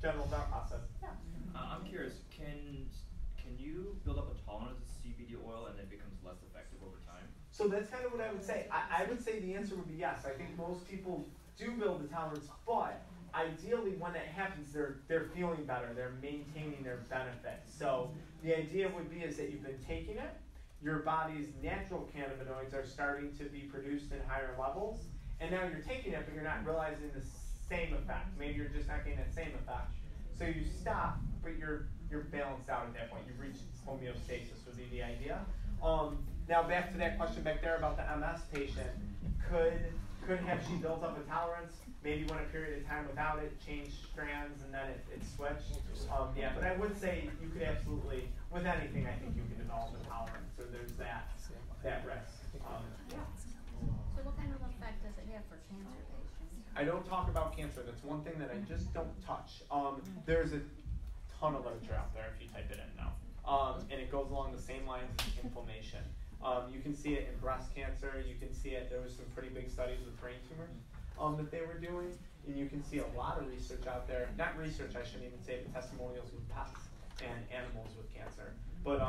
general thought process. Yeah. I'm curious, can you build up a tolerance to CBD oil and it becomes less effective over time? So that's kind of what I would say. I would say the answer would be yes. I think most people do build a tolerance, but ideally when that happens, they're feeling better. They're maintaining their benefits. So the idea would be is that you've been taking it, your body's natural cannabinoids are starting to be produced in higher levels, and now you're taking it, but you're not realizing the same effect. Maybe you're just not getting that same effect. So you stop, but you're balanced out at that point. You've reached homeostasis would be the idea. Now back to that question back there about the MS patient. Could have she built up a tolerance? Maybe went a period of time without it, changed strands, and then it switched. Yeah, but I would say you could absolutely, with anything, I think you can develop a tolerance. So there's that risk. So what kind of effect does it have for cancer patients? I don't talk about cancer. That's one thing that I just don't touch. There's a ton of literature out there if you type it in now. And it goes along the same lines as inflammation. You can see it in breast cancer. You can see it. There was some pretty big studies with brain tumors that they were doing, and you can see a lot of research out there. Not research, I shouldn't even say, but testimonials with pets and animals with cancer. But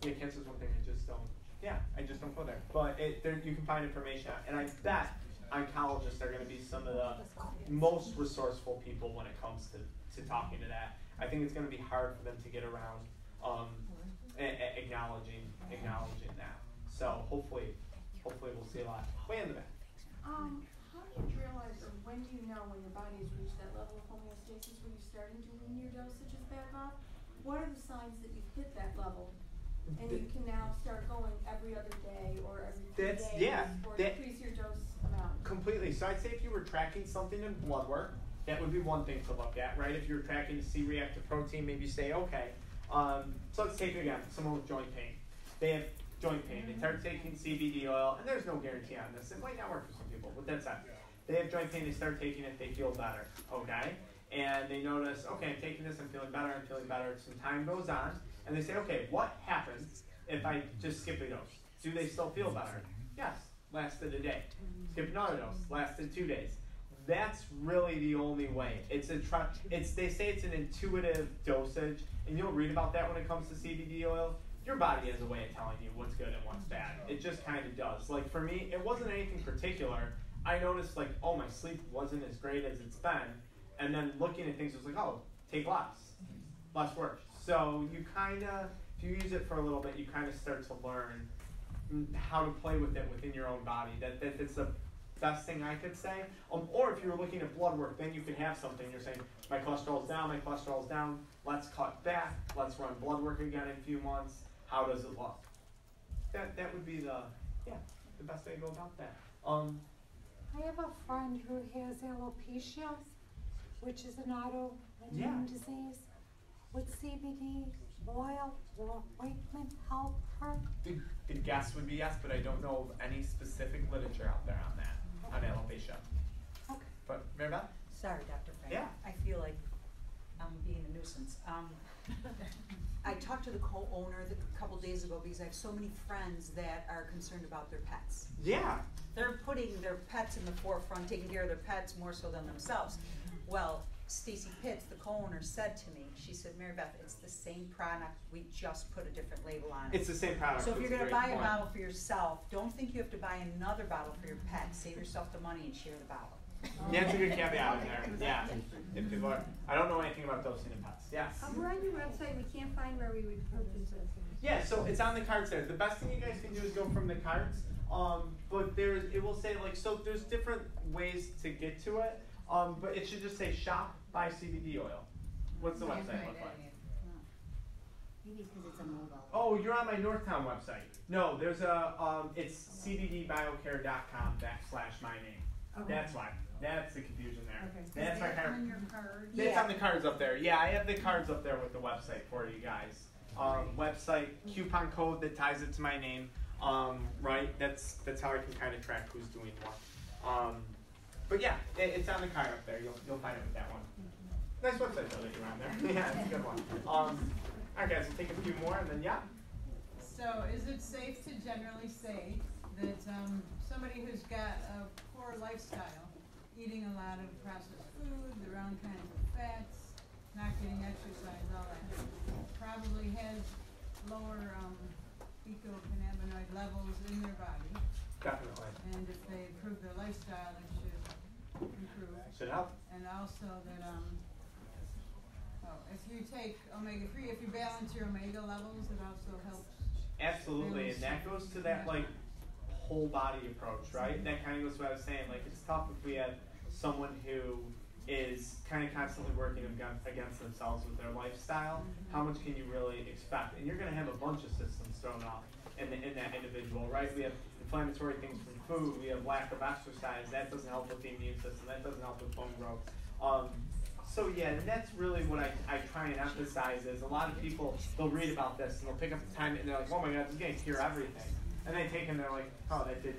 yeah, cancer is one thing I just don't. Yeah, I just don't go there. But you can find information out, and I bet oncologists are going to be some of the most resourceful people when it comes to talking to that. I think it's going to be hard for them to get around acknowledging that. So hopefully we'll see a lot. Way in the back. How do you realize, or when do you know when your body has reached that level of homeostasis where you're starting to wean your dosages back off? What are the signs that you've hit that level, and you can now start going every other day or every 2 days, or increase your dose amount? Completely. So I'd say if you were tracking something in blood work, that would be one thing to look at, right? If you're tracking C-reactive protein, maybe you say, okay. So let's take again someone with joint pain. They have joint pain. They start taking CBD oil, and there's no guarantee on this. It might not work for some people, but that's it. They have joint pain. They start taking it. They feel better. Okay. And they notice, okay, I'm taking this, I'm feeling better. Some time goes on, and they say, okay, what happens if I just skip a dose? Do they still feel better? Yes, lasted a day. Skip another dose, lasted 2 days. That's really the only way. They say it's an intuitive dosage, and you'll read about that when it comes to CBD oil. Your body has a way of telling you what's good and what's bad. It just kind of does. Like for me, it wasn't anything particular. I noticed like, oh, my sleep wasn't as great as it's been. And then looking at things, it was like, oh, take less work. So you kind of, if you use it for a little bit, you kind of start to learn how to play with it within your own body. That's the best thing I could say. Or if you were looking at blood work, then you could have something. You're saying, my cholesterol's down, let's cut back, let's run blood work again in a few months. How does it look? That would be the best way to go about that. I have a friend who has alopecia, which is an autoimmune disease. Would CBD oil or ointment help her? The guess would be yes, but I don't know of any specific literature out there on that, on alopecia. Okay. But Maribel? Sorry, Dr. Frank. Yeah. I feel like I'm being a nuisance. I talked to the co-owner a couple days ago because I have so many friends that are concerned about their pets. Yeah. They're putting their pets in the forefront, taking care of their pets more so than themselves. Well, Stacy Pitts, the co-owner, said to me, she said, Mary Beth, it's the same product, we just put a different label on it. It's the same product. So if you're going to buy a point. bottle for yourself, don't think you have to buy another bottle for your pet. Save yourself the money and share the bottle. Yeah, it's a good caveat in there. Yeah. If people are, I don't know anything about dosing in pets. Yes. We're on your website, we can't find where we would purchase it. Yeah, so it's on the cards there. The best thing you guys can do is go from the cards. But it will say like, so there's different ways to get to it. But it should just say shop by CBD oil. What's the website look like? Maybe it's because it's a mobile. Oh, you're on my Northtown website. No, there's it's cbdbiocare.com/my name. Okay. That's why. That's the confusion there. Okay. That's my card. On your card? That's on the cards up there. Yeah, I have the cards up there with the website for you guys. Website, coupon code that ties it to my name. Right? That's how I can kind of track who's doing what. But yeah, it's on the card up there. You'll find it with that one. Nice website though that you're on there. Yeah, it's a good one. Alright guys, we'll take a few more and then yeah. So is it safe to generally say that somebody who's got a poor lifestyle, eating a lot of processed food, the wrong kinds of fats, not getting exercise, all that, probably has lower endocannabinoid levels in their body? Definitely. And if they improve their lifestyle, it should improve. Should help. And also that if you take omega-3, if you balance your omega levels, it also helps. Absolutely, and that goes to that like whole body approach, right? That kind of goes to what I was saying. Like it's tough if we have someone who is kind of constantly working against themselves with their lifestyle. How much can you really expect? And you're going to have a bunch of systems thrown off in that individual, right? We have inflammatory things from food. We have lack of exercise. That doesn't help with the immune system. That doesn't help with bone growth. So yeah, and that's really what I try and emphasize is a lot of people, they'll read about this and they'll pick up the time and they're like, oh my God, this is going to cure everything. And they take it and they're like, oh, that did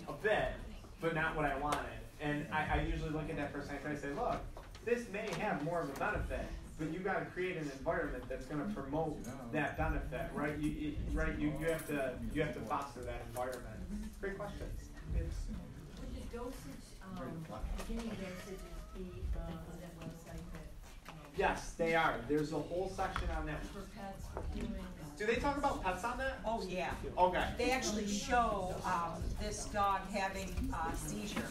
a bit, but not what I wanted. And I usually look at that person and I say, look, this may have more of a benefit, but you gotta create an environment that's gonna promote that benefit, right? You have to foster that environment. Great question. It's, Would the dosage, beginning dosage be on that website that? yes, they are. There's a whole section on that. For pets, for humans? Do they talk about pets on that? Oh, yeah. Okay. They actually show, this dog having a seizure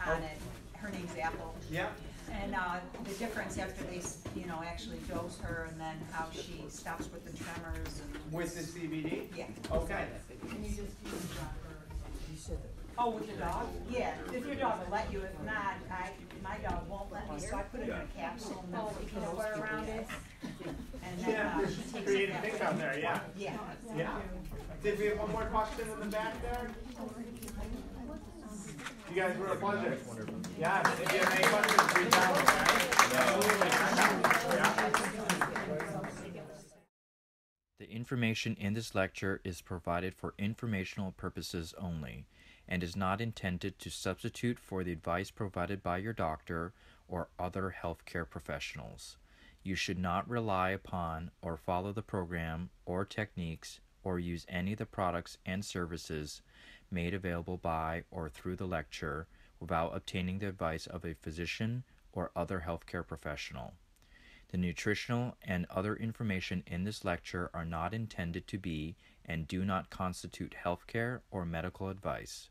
on it. Her name's Apple. Yeah. And, the difference after they, actually dose her, and then how she stops with the tremors and. With the CBD? Yeah. Okay. Can you just use the dropper? Oh, with the dog? Yeah, if your dog will let you. If not, my dog won't let me, so I put it in a capsule and then put a square around it. And then, she takes it Creative that things way. out there, yeah. Yeah. Yeah. Did we have one more question in the back there? You guys were a pleasure. Yes, if you have any questions, reach out, okay? The information in this lecture is provided for informational purposes only and is not intended to substitute for the advice provided by your doctor or other healthcare professionals. You should not rely upon or follow the program or techniques or use any of the products and services made available by or through the lecture without obtaining the advice of a physician or other healthcare professional. The nutritional and other information in this lecture are not intended to be and do not constitute healthcare or medical advice.